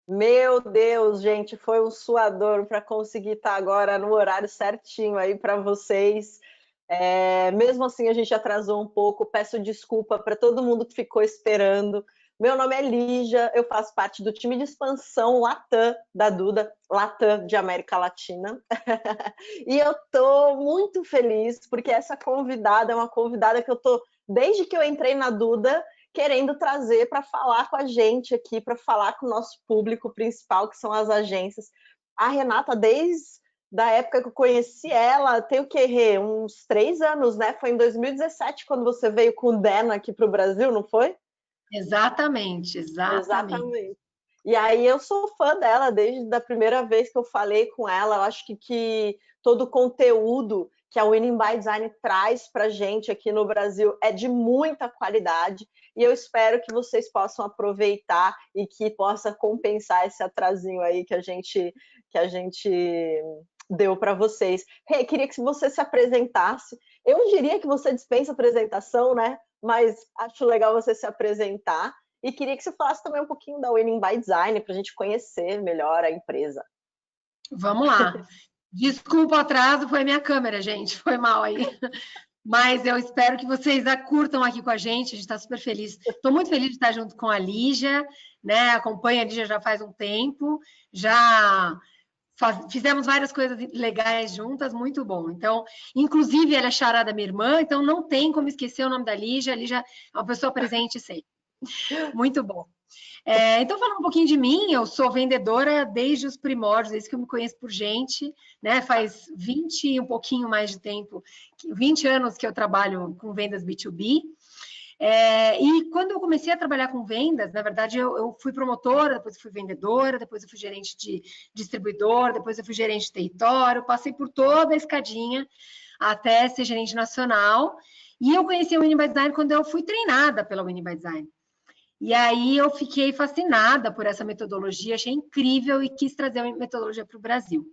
Meu Deus, gente, foi um suador para conseguir estar agora no horário certinho aí para vocês. Mesmo assim, a gente atrasou um pouco. Peço desculpa para todo mundo que ficou esperando. Meu nome é Lígia, eu faço parte do time de expansão Latam da Duda, Latam de América Latina. E eu estou muito feliz porque essa convidada é uma convidada que eu estou, desde que eu entrei na Duda, querendo trazer para falar com a gente aqui, para falar com o nosso público principal, que são as agências. A Renata, desde da época que eu conheci ela, tem o que, Rê? Uns 3 anos, né? Foi em 2017 quando você veio com o Dan aqui para o Brasil, não foi? Exatamente, exatamente. Exatamente. E aí eu sou fã dela desde a primeira vez que eu falei com ela. Eu acho que todo o conteúdo que a Winning by Design traz para gente aqui no Brasil é de muita qualidade. E eu espero que vocês possam aproveitar e que possa compensar esse atrasinho aí que a gente deu para vocês. Hey, queria que você se apresentasse. Eu diria que você dispensa apresentação, né? Mas acho legal você se apresentar. E queria que você falasse também um pouquinho da Winning by Design, para a gente conhecer melhor a empresa. Vamos lá. Desculpa o atraso, foi minha câmera, gente. Foi mal aí. Mas eu espero que vocês curtam aqui com a gente. A gente está super feliz. Estou muito feliz de estar junto com a Lígia, né? Acompanho a Lígia já faz um tempo. Já fizemos várias coisas legais juntas, muito bom. Então, inclusive, ela é charada da minha irmã, então não tem como esquecer o nome da Lígia. A Lígia é uma pessoa presente sempre. Muito bom. Então, falando um pouquinho de mim, eu sou vendedora desde os primórdios, desde que eu me conheço por gente, né? Faz 20 e um pouquinho mais de tempo, 20 anos que eu trabalho com vendas B2B. E quando eu comecei a trabalhar com vendas, na verdade, eu fui promotora, depois eu fui vendedora, depois eu fui gerente de distribuidor, depois eu fui gerente de território, passei por toda a escadinha até ser gerente nacional. E eu conheci a Winning by Design quando eu fui treinada pela Winning by Design. E aí eu fiquei fascinada por essa metodologia, achei incrível e quis trazer a metodologia para o Brasil.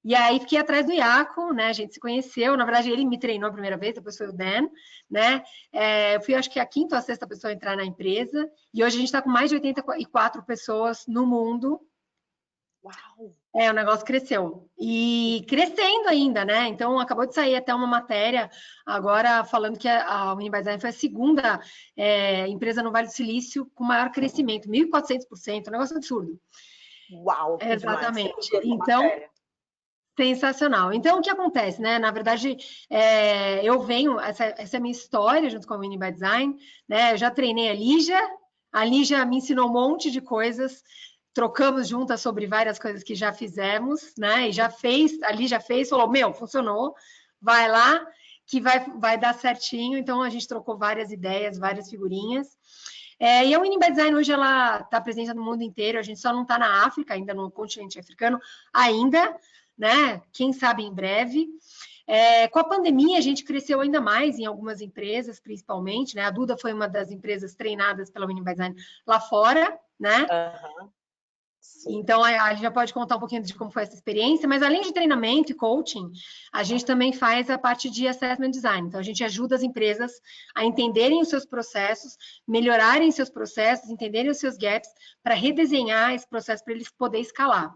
E aí fiquei atrás do Iaco, né? A gente se conheceu. Na verdade, ele me treinou a primeira vez, depois foi o Dan, né? Eu fui, acho que a quinta ou a sexta pessoa a entrar na empresa. E hoje a gente está com mais de 84 pessoas no mundo. Uau! O negócio cresceu. E crescendo ainda, né? Então, acabou de sair até uma matéria agora falando que a Unibail foi a segunda empresa no Vale do Silício com maior crescimento, 1.400%, um negócio absurdo. Uau, que demais! Eu Exatamente. vi essa Então, matéria. sensacional. Então, o que acontece, né? Na verdade, eu venho, essa é a minha história junto com a Winning by Design, né? Eu já treinei a Lígia me ensinou um monte de coisas, trocamos juntas sobre várias coisas que já fizemos, né? E já fez, a Lígia fez, falou, meu, funcionou, vai lá, que vai dar certinho. Então, a gente trocou várias ideias, várias figurinhas. E a Winning by Design hoje ela está presente no mundo inteiro, a gente só não está na África, ainda no continente africano, ainda, né? Quem sabe em breve. Com a pandemia, a gente cresceu ainda mais em algumas empresas, principalmente, né? A Duda foi uma das empresas treinadas pela Winning by Design lá fora, né? Uhum, sim. Então, a gente já pode contar um pouquinho de como foi essa experiência, mas além de treinamento e coaching, a gente também faz a parte de assessment design. Então, a gente ajuda as empresas a entenderem os seus processos, melhorarem seus processos, entenderem os seus gaps, para redesenhar esse processo para eles poderem escalar.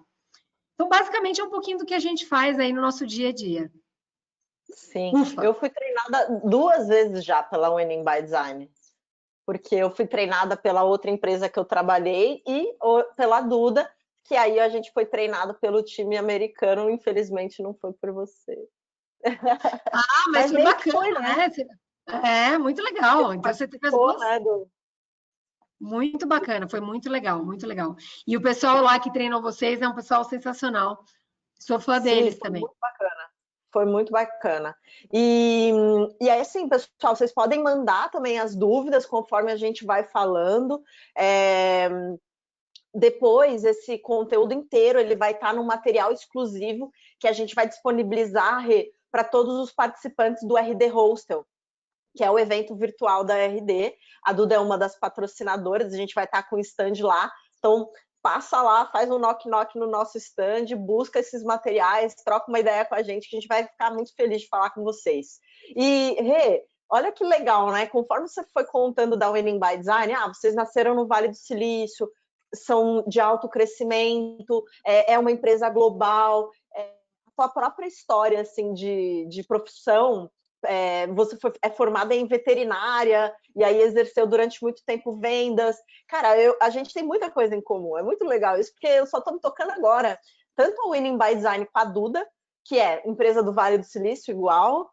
Então, basicamente, é um pouquinho do que a gente faz aí no nosso dia a dia. Sim, Ufa! eu fui treinada 2 vezes já pela Winning by Design, porque eu fui treinada pela outra empresa que eu trabalhei e pela Duda, que aí a gente foi treinado pelo time americano, infelizmente não foi por você. Ah, mas Mas foi meio que bacana, foi, né? né? Muito legal. Então, você teve as Participou, duas. né, Muito bacana, foi muito legal, muito legal. E o pessoal lá que treinou vocês é um pessoal sensacional. Sou fã Sim, deles foi também. muito bacana. Foi muito bacana. E aí, assim, pessoal, vocês podem mandar também as dúvidas conforme a gente vai falando. É, Depois, esse conteúdo inteiro ele vai estar no material exclusivo que a gente vai disponibilizar para todos os participantes do RD Hostel, que é o evento virtual da RD. A Duda é uma das patrocinadoras, a gente vai estar com o stand lá. Então, passa lá, faz um knock-knock no nosso stand, busca esses materiais, troca uma ideia com a gente vai ficar muito feliz de falar com vocês. E, Rê, olha que legal, né? Conforme você foi contando da Winning by Design, vocês nasceram no Vale do Silício, são de alto crescimento, é uma empresa global, a tua própria história assim, de profissão, você é formada em veterinária e aí exerceu durante muito tempo vendas. Cara, a gente tem muita coisa em comum, é muito legal isso, porque eu só estou me tocando agora, tanto a Winning by Design com a Duda, que é empresa do Vale do Silício igual,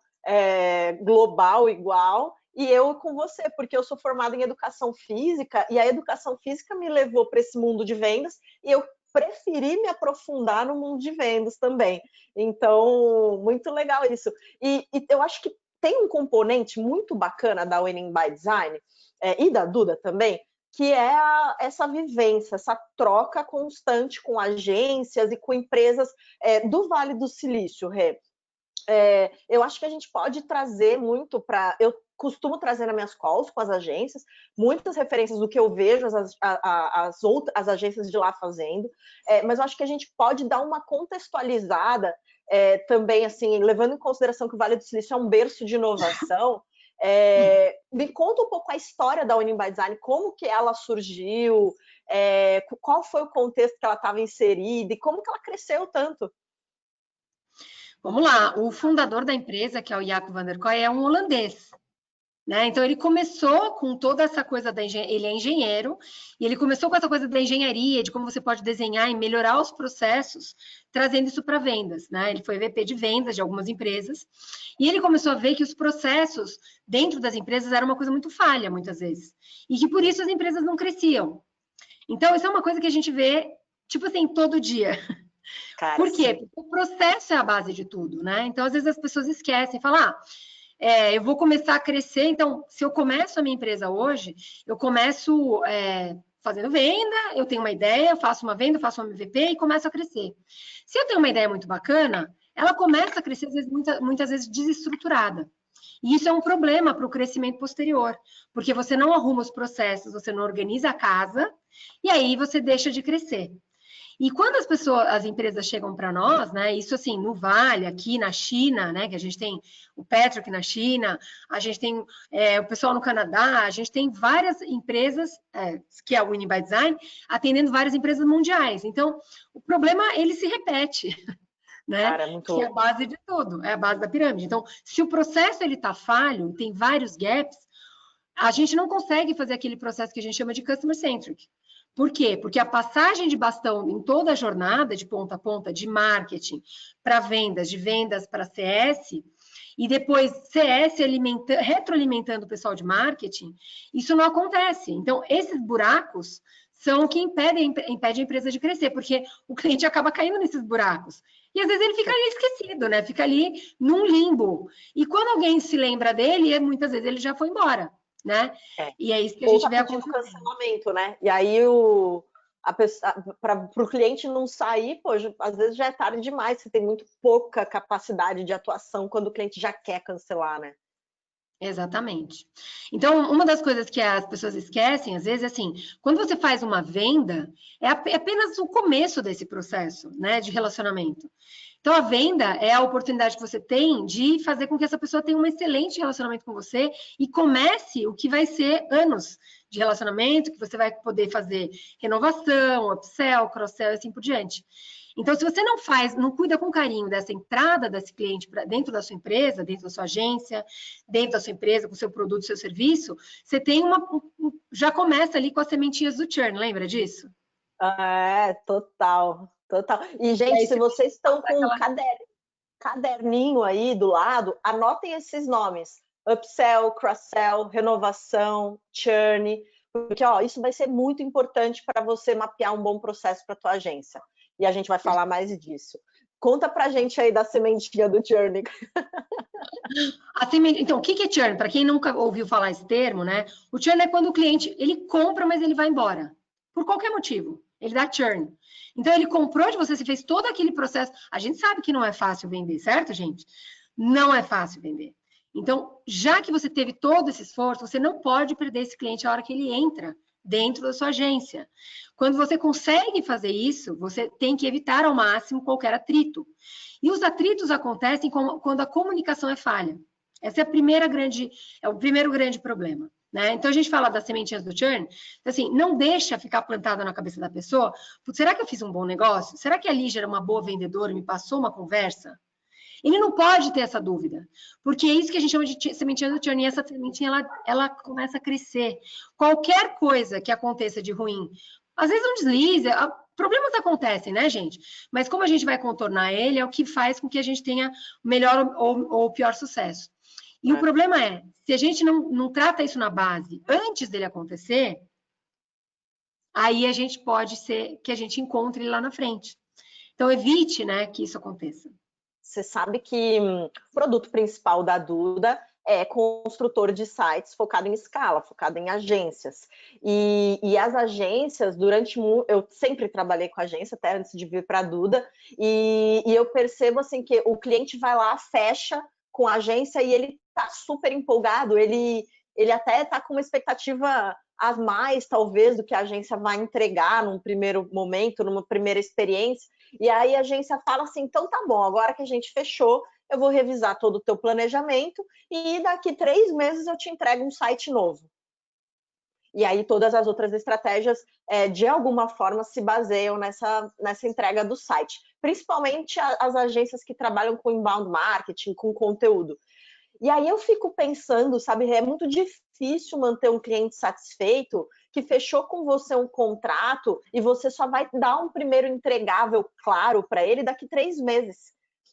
global igual, e eu com você, porque eu sou formada em educação física, e a educação física me levou para esse mundo de vendas, e eu preferi me aprofundar no mundo de vendas também. Então, muito legal isso. E eu acho que tem um componente muito bacana da Winning by Design, e da Duda também, que é essa vivência, essa troca constante com agências e com empresas do Vale do Silício, Rê. Eu acho que a gente pode trazer muito para... Eu costumo trazer nas minhas calls com as agências, muitas referências do que eu vejo as agências de lá fazendo, mas eu acho que a gente pode dar uma contextualizada também, assim, levando em consideração que o Vale do Silício é um berço de inovação. Me conta um pouco a história da Winning by Design, como que ela surgiu, qual foi o contexto que ela estava inserida e como que ela cresceu tanto. Vamos lá, o fundador da empresa, que é o Jaco van der Kooi, é um holandês, né? Então, ele começou com toda essa coisa da engenharia, ele é engenheiro, e ele começou com essa coisa da engenharia, de como você pode desenhar e melhorar os processos, trazendo isso para vendas, né? Ele foi VP de vendas de algumas empresas, e ele começou a ver que os processos dentro das empresas eram uma coisa muito falha, muitas vezes, e que por isso as empresas não cresciam. Então, isso é uma coisa que a gente vê, tipo assim, todo dia. Cara, por quê? sim. Porque o processo é a base de tudo, né? Então, às vezes as pessoas esquecem, falam, eu vou começar a crescer, então, se eu começo a minha empresa hoje, eu começo fazendo venda, eu tenho uma ideia, eu faço uma venda, eu faço um MVP e começo a crescer. Se eu tenho uma ideia muito bacana, ela começa a crescer, às vezes, muitas vezes desestruturada. E isso é um problema para o crescimento posterior, porque você não arruma os processos, você não organiza a casa, e aí você deixa de crescer. E quando as empresas chegam para nós, né, isso assim, no Vale, aqui na China, né, que a gente tem o Petroc na China, a gente tem o pessoal no Canadá, a gente tem várias empresas, que é o Winning by Design, atendendo várias empresas mundiais. Então, o problema, ele se repete, né? Cara, muito que é a base de tudo, é a base da pirâmide. Então, se o processo ele está falho, tem vários gaps, a gente não consegue fazer aquele processo que a gente chama de customer centric. Por quê? Porque a passagem de bastão em toda a jornada, de ponta a ponta, de marketing para vendas, de vendas para CS, e depois CS retroalimentando o pessoal de marketing, isso não acontece. Então, esses buracos são o que impede a empresa de crescer, porque o cliente acaba caindo nesses buracos. E às vezes ele fica ali esquecido, né? Fica ali num limbo. E quando alguém se lembra dele, muitas vezes ele já foi embora. Né? E é isso que a gente vê acontecendo. Cancelamento, né? E aí para o cliente não sair, pô, às vezes já é tarde demais, você tem muito pouca capacidade de atuação quando o cliente já quer cancelar, né? Exatamente. Então, uma das coisas que as pessoas esquecem, às vezes, é assim, quando você faz uma venda, é apenas o começo desse processo, né, de relacionamento. Então, a venda é a oportunidade que você tem de fazer com que essa pessoa tenha um excelente relacionamento com você e comece o que vai ser anos de relacionamento, que você vai poder fazer renovação, upsell, cross-sell e assim por diante. Então, se você não cuida com carinho dessa entrada desse cliente dentro da sua empresa, dentro da sua agência, dentro da sua empresa, com o seu produto, seu serviço, você tem já começa ali com as sementinhas do churn, lembra disso? Total. E, gente, se vocês estão com um caderninho aí do lado, anotem esses nomes. Upsell, cross-sell, renovação, churn, porque isso vai ser muito importante para você mapear um bom processo para a tua agência. E a gente vai falar mais disso. Conta pra gente aí da sementinha do churn. Então, o que é churn? Para quem nunca ouviu falar esse termo, né? O churn é quando o cliente, ele compra, mas ele vai embora. Por qualquer motivo. Ele dá churn. Então, ele comprou de você fez todo aquele processo. A gente sabe que não é fácil vender, certo, gente? Não é fácil vender. Então, já que você teve todo esse esforço, você não pode perder esse cliente a hora que ele entra dentro da sua agência. Quando você consegue fazer isso, você tem que evitar ao máximo qualquer atrito. E os atritos acontecem quando a comunicação é falha. Essa é o primeiro grande problema. Né? Então, a gente fala das sementinhas do churn, assim, não deixa ficar plantada na cabeça da pessoa, será que eu fiz um bom negócio? Será que a Lígia era uma boa vendedora e me passou uma conversa? Ele não pode ter essa dúvida, porque é isso que a gente chama de sementinha do churn, e essa sementinha, ela começa a crescer. Qualquer coisa que aconteça de ruim, às vezes um deslize, problemas acontecem, né, gente? Mas como a gente vai contornar ele, é o que faz com que a gente tenha melhor ou pior sucesso. E o problema é, se a gente não trata isso na base antes dele acontecer, aí a gente pode ser que a gente encontre ele lá na frente. Então, evite, né, que isso aconteça. Você sabe que o produto principal da Duda é construtor de sites focado em escala, focado em agências. E as agências, eu sempre trabalhei com agência, até antes de vir para a Duda, e eu percebo assim que o cliente vai lá, fecha com a agência e ele está super empolgado, ele até está com uma expectativa a mais, talvez, do que a agência vai entregar num primeiro momento, numa primeira experiência. E aí a agência fala assim, então tá bom, agora que a gente fechou, eu vou revisar todo o teu planejamento e daqui 3 meses eu te entrego um site novo. E aí todas as outras estratégias, de alguma forma, se baseiam nessa entrega do site. Principalmente as agências que trabalham com inbound marketing, com conteúdo. E aí eu fico pensando, sabe, é muito difícil manter um cliente satisfeito que fechou com você um contrato e você só vai dar um primeiro entregável claro para ele daqui 3 meses.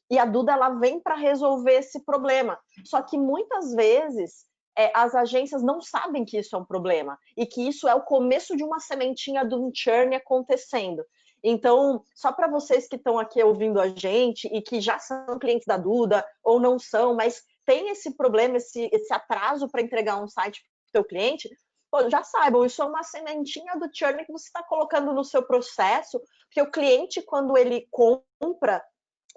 E a Duda, ela vem para resolver esse problema. Só que muitas vezes as agências não sabem que isso é um problema e que isso é o começo de uma sementinha de um churn acontecendo. Então, só para vocês que estão aqui ouvindo a gente e que já são clientes da Duda ou não são, mas tem esse problema, esse atraso para entregar um site para o seu cliente, já saibam, isso é uma sementinha do churn que você está colocando no seu processo, porque o cliente, quando ele compra,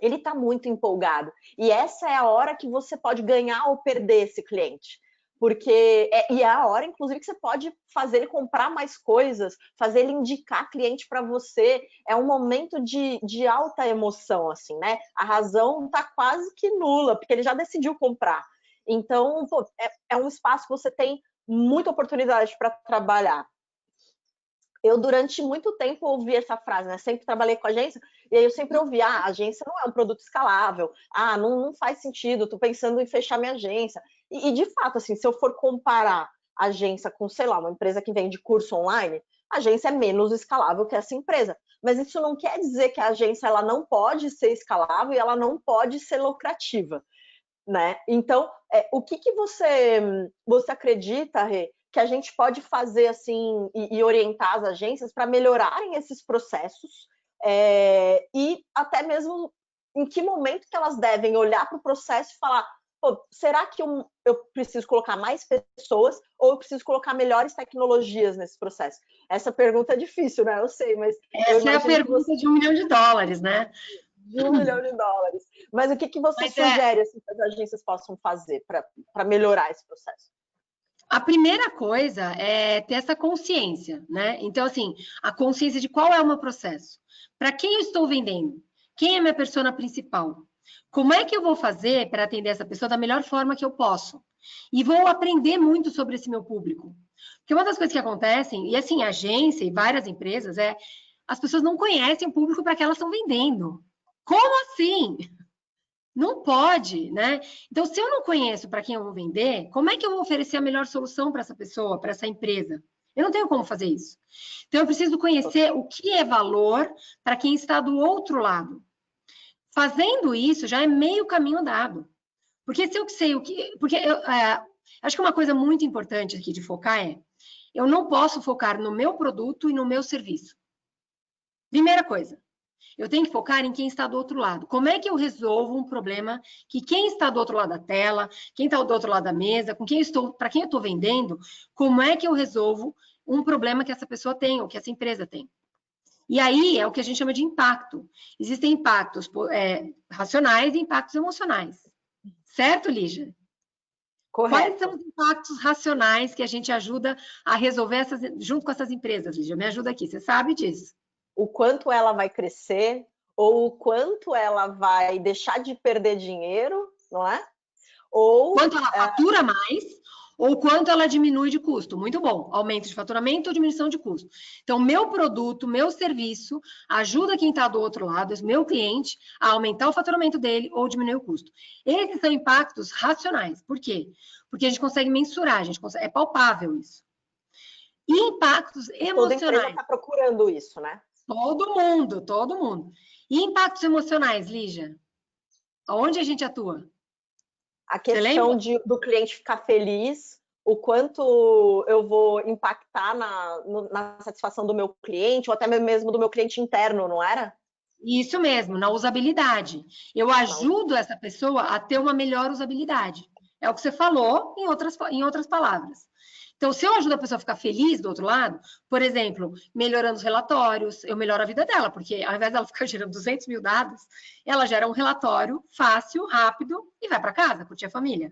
ele está muito empolgado. E essa é a hora que você pode ganhar ou perder esse cliente. Porque é a hora, inclusive, que você pode fazer ele comprar mais coisas, fazer ele indicar cliente para você. É um momento de alta emoção, assim, né? A razão está quase que nula, porque ele já decidiu comprar. Então, é um espaço que você tem muita oportunidade para trabalhar. Eu, durante muito tempo, ouvi essa frase, né? Sempre trabalhei com agência, e aí eu sempre ouvi, a agência não é um produto escalável, não faz sentido, estou pensando em fechar minha agência. E, de fato, assim, se eu for comparar a agência com, sei lá, uma empresa que vende curso online, a agência é menos escalável que essa empresa. Mas isso não quer dizer que a agência ela não pode ser escalável e ela não pode ser lucrativa, né? Então, o que você acredita, Rê, que a gente pode fazer assim e orientar as agências para melhorarem esses processos e até mesmo em que momento que elas devem olhar para o processo e falar, será que eu preciso colocar mais pessoas ou eu preciso colocar melhores tecnologias nesse processo? Essa pergunta é difícil, né? Eu sei, mas essa é a pergunta de $1 milhão, né? De $1 milhão. Mas o que você sugere assim, que as agências possam fazer para melhorar esse processo? A primeira coisa é ter essa consciência, né? Então, assim, a consciência de qual é o meu processo. Para quem eu estou vendendo? Quem é minha persona principal? Como é que eu vou fazer para atender essa pessoa da melhor forma que eu posso? E vou aprender muito sobre esse meu público. Porque uma das coisas que acontecem, e assim, a agência e várias empresas, as pessoas não conhecem o público para que elas estão vendendo. Como assim? Não pode, né? Então, se eu não conheço para quem eu vou vender, como é que eu vou oferecer a melhor solução para essa pessoa, para essa empresa? Eu não tenho como fazer isso. Então, eu preciso conhecer o que é valor para quem está do outro lado. Fazendo isso, já é meio caminho andado. Porque se eu sei o que... Porque acho que uma coisa muito importante aqui de focar eu não posso focar no meu produto e no meu serviço. Primeira coisa. Eu tenho que focar em quem está do outro lado. Como é que eu resolvo um problema que quem está do outro lado da tela, quem está do outro lado da mesa, para quem eu estou vendendo, como é que eu resolvo um problema que essa pessoa tem ou que essa empresa tem? E aí é o que a gente chama de impacto. Existem impactos racionais e impactos emocionais. Certo, Lígia? Correto. Quais são os impactos racionais que a gente ajuda a resolver junto com essas empresas, Lígia? Me ajuda aqui, você sabe disso? O quanto ela vai crescer ou o quanto ela vai deixar de perder dinheiro, não é? ou quanto ela fatura mais ou quanto ela diminui de custo. Muito bom. Aumento de faturamento ou diminuição de custo. Então, meu produto, meu serviço ajuda quem está do outro lado, meu cliente, a aumentar o faturamento dele ou diminuir o custo. Esses são impactos racionais. Por quê? Porque a gente consegue mensurar, é palpável isso. E impactos emocionais. Toda empresa está procurando isso, né? Todo mundo, todo mundo. E impactos emocionais, Lígia? Onde a gente atua? A questão do cliente ficar feliz, o quanto eu vou impactar na satisfação do meu cliente, ou até mesmo do meu cliente interno, não era? Isso mesmo, na usabilidade. Eu ajudo essa pessoa a ter uma melhor usabilidade. É o que você falou em outras palavras. Então, se eu ajudo a pessoa a ficar feliz do outro lado, por exemplo, melhorando os relatórios, eu melhoro a vida dela, porque ao invés dela ficar gerando 200 mil dados, ela gera um relatório fácil, rápido e vai para casa, curtir a família.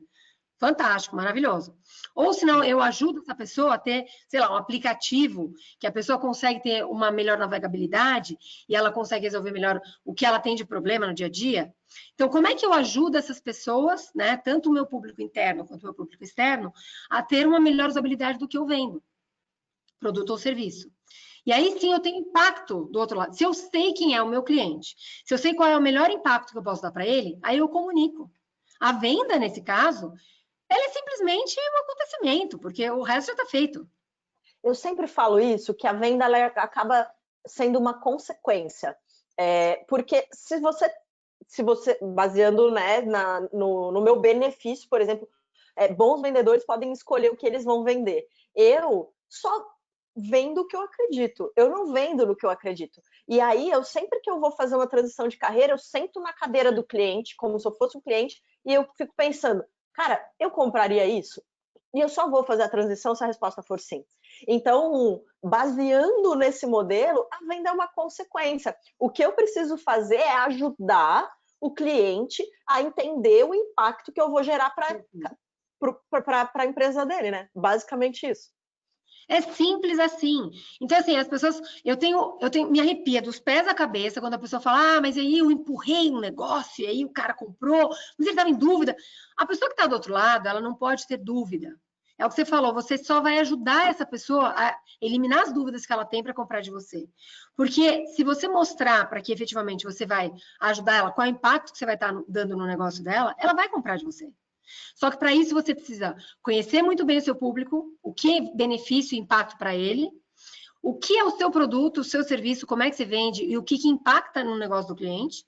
Fantástico, maravilhoso. Ou senão eu ajudo essa pessoa a ter, sei lá, um aplicativo que a pessoa consegue ter uma melhor navegabilidade e ela consegue resolver melhor o que ela tem de problema no dia a dia. Então, como é que eu ajudo essas pessoas, né, tanto o meu público interno quanto o meu público externo, a ter uma melhor usabilidade do que eu vendo, produto ou serviço? E aí sim eu tenho impacto do outro lado. Se eu sei quem é o meu cliente, se eu sei qual é o melhor impacto que eu posso dar para ele, aí eu comunico. A venda, nesse caso, ela é simplesmente um acontecimento, porque o resto já está feito. Eu sempre falo isso, que a venda ela acaba sendo uma consequência. Porque se você, baseando, né, no meu benefício, por exemplo, bons vendedores podem escolher o que eles vão vender. Eu só vendo o que eu acredito. Eu não vendo no que eu acredito. E aí, sempre que eu vou fazer uma transição de carreira, eu sento na cadeira do cliente, como se eu fosse um cliente, e eu fico pensando, cara, eu compraria isso? E eu só vou fazer a transição se a resposta for sim. Então, baseando nesse modelo, a venda é uma consequência. O que eu preciso fazer é ajudar o cliente a entender o impacto que eu vou gerar para a empresa dele, né? Basicamente isso. É simples assim. Então, assim, as pessoas. Me arrepia dos pés à cabeça quando a pessoa fala, mas aí eu empurrei um negócio, e aí o cara comprou, mas ele estava em dúvida. A pessoa que está do outro lado, ela não pode ter dúvida. É o que você falou, você só vai ajudar essa pessoa a eliminar as dúvidas que ela tem para comprar de você. Porque se você mostrar para que efetivamente você vai ajudar ela, qual é o impacto que você vai estar dando no negócio dela, ela vai comprar de você. Só que para isso você precisa conhecer muito bem o seu público, o que é benefício e impacto para ele, o que é o seu produto, o seu serviço, como é que você vende e o que impacta no negócio do cliente,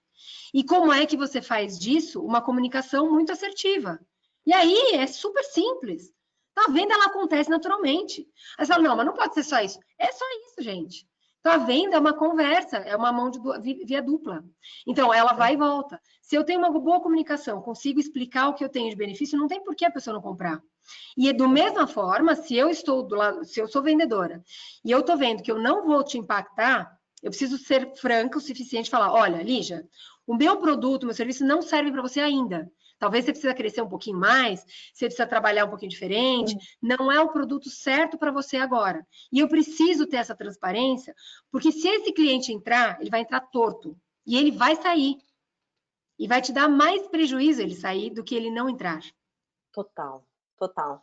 e como é que você faz disso uma comunicação muito assertiva. E aí é super simples. A venda ela acontece naturalmente. Aí você fala, não, mas não pode ser só isso. É só isso, gente. Então, a venda é uma conversa, é uma mão de via dupla. Então, ela vai e volta. Se eu tenho uma boa comunicação, consigo explicar o que eu tenho de benefício, não tem por que a pessoa não comprar. E da mesma forma, se eu estou do lado, se eu sou vendedora e eu estou vendo que eu não vou te impactar, eu preciso ser franca o suficiente e falar, olha, Lígia, o meu produto, o meu serviço não serve para você ainda. Talvez você precisa crescer um pouquinho mais, você precisa trabalhar um pouquinho diferente, não é o produto certo para você agora. E eu preciso ter essa transparência, porque se esse cliente entrar, ele vai entrar torto e ele vai sair. E vai te dar mais prejuízo ele sair do que ele não entrar. Total, total.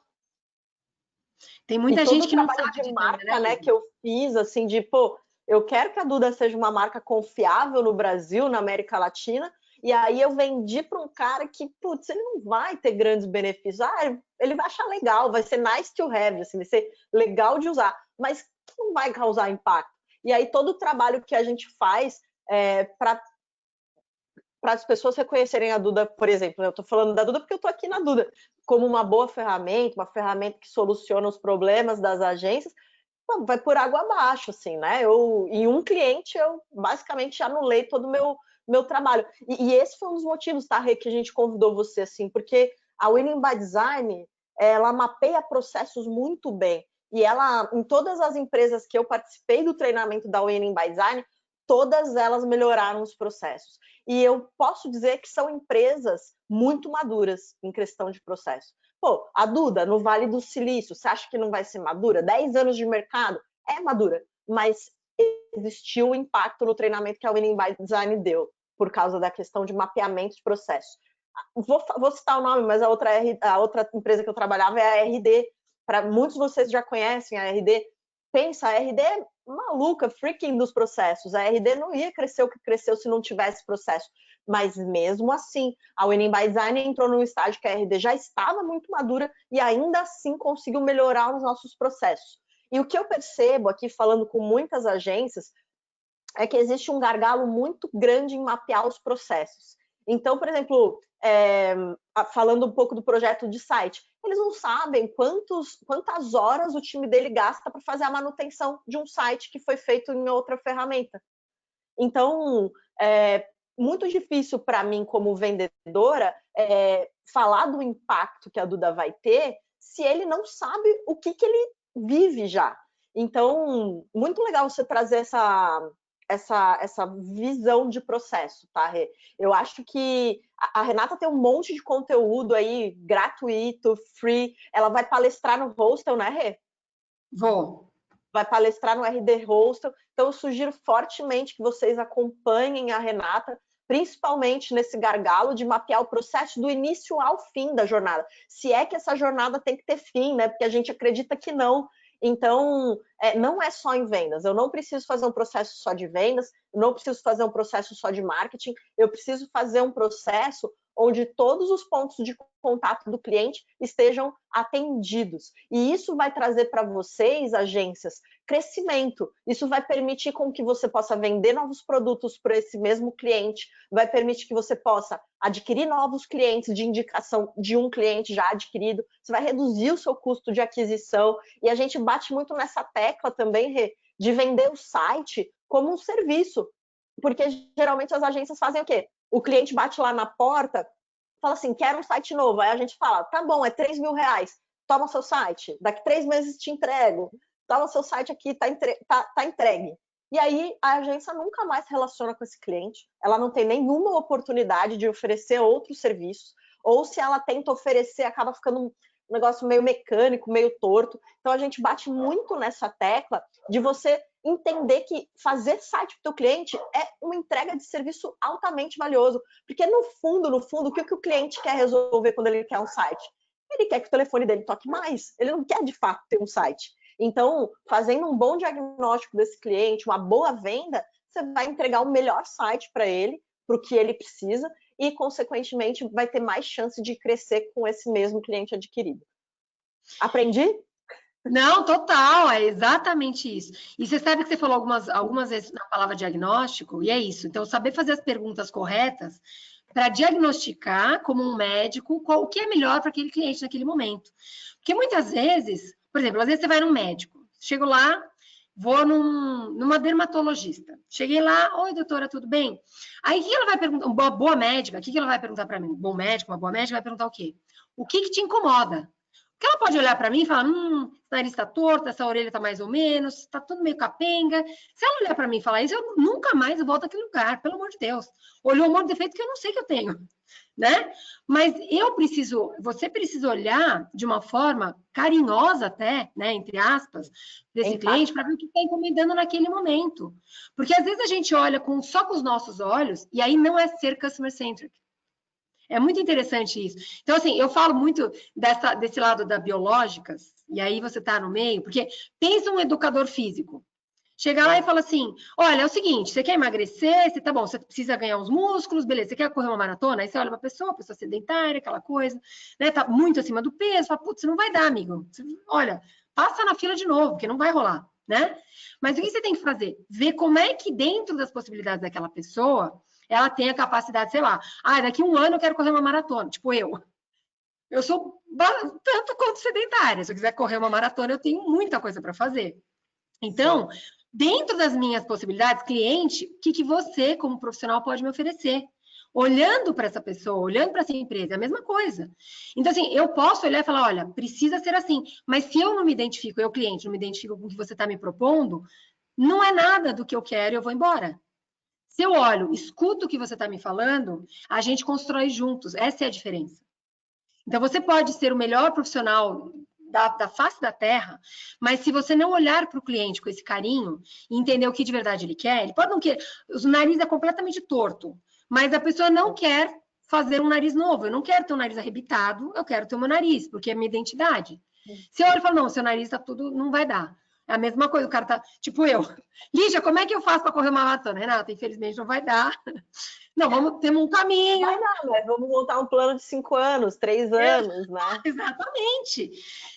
Tem muita gente que não sabe de marca, né, que eu fiz, assim, de, pô, eu quero que a Duda seja uma marca confiável no Brasil, na América Latina, e aí eu vendi para um cara que, putz, ele não vai ter grandes benefícios. Ele vai achar legal, vai ser nice to have, assim, vai ser legal de usar, mas não vai causar impacto. E aí todo o trabalho que a gente faz para as pessoas reconhecerem a Duda, por exemplo, eu estou falando da Duda porque eu estou aqui na Duda, como uma boa ferramenta, uma ferramenta que soluciona os problemas das agências, vai por água abaixo, assim, né? Em um cliente, eu basicamente anulei todo o meu trabalho. E esse foi um dos motivos, tá, Rê, que a gente convidou você, assim, porque a Winning by Design, ela mapeia processos muito bem. E ela, em todas as empresas que eu participei do treinamento da Winning by Design, todas elas melhoraram os processos. E eu posso dizer que são empresas muito maduras em questão de processo. Pô, a Duda, no Vale do Silício, você acha que não vai ser madura? 10 anos de mercado, é madura, mas existiu o impacto no treinamento que a Winning by Design deu, por causa da questão de mapeamento de processo. vou citar o nome, mas a outra empresa que eu trabalhava é a RD. Para muitos de vocês já conhecem a RD. Pensa, a RD é maluca, freaking dos processos. A RD não ia crescer o que cresceu se não tivesse processo. Mas mesmo assim, a Winning by Design entrou num estágio que a RD já estava muito madura e ainda assim conseguiu melhorar os nossos processos. E o que eu percebo aqui, falando com muitas agências, é que existe um gargalo muito grande em mapear os processos. Então, por exemplo, falando um pouco do projeto de site, eles não sabem quantas horas o time dele gasta para fazer a manutenção de um site que foi feito em outra ferramenta. Então, é muito difícil para mim, como vendedora, falar do impacto que a Duda vai ter se ele não sabe o que ele vive já. Então, muito legal você trazer essa visão de processo, tá, Rê? Eu acho que a Renata tem um monte de conteúdo aí, gratuito, free. Ela vai palestrar no Hostel, né, Rê? Vou. Vai palestrar no RD Hostel. Então, eu sugiro fortemente que vocês acompanhem a Renata, principalmente nesse gargalo de mapear o processo do início ao fim da jornada. Se é que essa jornada tem que ter fim, né? Porque a gente acredita que não. Então, não é só em vendas. Eu não preciso fazer um processo só de vendas, eu não preciso fazer um processo só de marketing, eu preciso fazer um processo onde todos os pontos de contato do cliente estejam atendidos. E isso vai trazer para vocês, agências, crescimento. Isso vai permitir com que você possa vender novos produtos para esse mesmo cliente, vai permitir que você possa adquirir novos clientes de indicação de um cliente já adquirido, você vai reduzir o seu custo de aquisição. E a gente bate muito nessa tecla também, Rê, de vender o site como um serviço. Porque geralmente as agências fazem o quê? O cliente bate lá na porta, fala assim, quero um site novo. Aí a gente fala, tá bom, é 3 mil reais, toma seu site, daqui 3 meses te entrego, toma seu site aqui, tá entregue. E aí a agência nunca mais se relaciona com esse cliente, ela não tem nenhuma oportunidade de oferecer outros serviços, ou se ela tenta oferecer, acaba ficando um negócio meio mecânico, meio torto. Então a gente bate muito nessa tecla de você entender que fazer site para o teu cliente é uma entrega de serviço altamente valioso, porque no fundo, o que o cliente quer resolver quando ele quer um site? Ele quer que o telefone dele toque mais, ele não quer de fato ter um site. Então, fazendo um bom diagnóstico desse cliente, uma boa venda, você vai entregar o melhor site para ele, para o que ele precisa, e, consequentemente, vai ter mais chance de crescer com esse mesmo cliente adquirido. Aprendi? Não, total, é exatamente isso. E você sabe que você falou algumas vezes na palavra diagnóstico, e é isso. Então, saber fazer as perguntas corretas para diagnosticar, como um médico, o que é melhor para aquele cliente naquele momento. Porque muitas vezes, por exemplo, às vezes você vai num médico, chego lá, vou numa dermatologista. Cheguei lá, oi, doutora, tudo bem? Aí, o que ela vai perguntar? Uma boa médica, o que ela vai perguntar para mim? Um bom médico, uma boa médica vai perguntar o quê? O que te incomoda? Porque ela pode olhar para mim e falar, esse nariz está torto, essa orelha está mais ou menos, está tudo meio capenga. Se ela olhar para mim e falar isso, eu nunca mais volto àquele lugar, pelo amor de Deus. Olhou um monte de defeito que eu não sei que eu tenho, né? Mas você precisa olhar de uma forma carinhosa até, né, entre aspas, desse cliente, para ver o que está encomendando naquele momento. Porque às vezes a gente olha só com os nossos olhos, e aí não é ser customer-centric. É muito interessante isso. Então, assim, eu falo muito desse lado da biológicas, e aí você está no meio, porque pensa um educador físico. Chega lá e fala assim, olha, é o seguinte, você quer emagrecer, tá bom, você precisa ganhar uns músculos, beleza, você quer correr uma maratona? Aí você olha para a pessoa sedentária, aquela coisa, né, tá muito acima do peso, fala, putz, não vai dar, amigo. Olha, passa na fila de novo, porque não vai rolar, né? Mas o que você tem que fazer? Ver como é que dentro das possibilidades daquela pessoa, ela tem a capacidade, sei lá, daqui 1 ano eu quero correr uma maratona, tipo eu. Eu sou tanto quanto sedentária. Se eu quiser correr uma maratona, eu tenho muita coisa para fazer. Então, dentro das minhas possibilidades, cliente, o que você, como profissional, pode me oferecer? Olhando para essa pessoa, olhando para essa empresa, é a mesma coisa. Então, assim, eu posso olhar e falar, olha, precisa ser assim. Mas se eu não me identifico, eu, cliente, não me identifico com o que você está me propondo, não é nada do que eu quero e eu vou embora. Se eu olho, escuto o que você está me falando, a gente constrói juntos. Essa é a diferença. Então, você pode ser o melhor profissional da face da terra, mas se você não olhar para o cliente com esse carinho e entender o que de verdade ele quer, ele pode não querer. O nariz é completamente torto, mas a pessoa não quer fazer um nariz novo. Eu não quero ter um nariz arrebitado, eu quero ter o meu nariz, porque é a minha identidade. Se eu olho e falo, não, seu nariz tá tudo, não vai dar. É a mesma coisa, o cara tá, tipo eu. Lígia, como é que eu faço para correr uma maratona? Renata, infelizmente não vai dar. Não, vamos ter um caminho. Vai dar, né? Vamos montar um plano de 5 anos, 3 anos, né? Exatamente.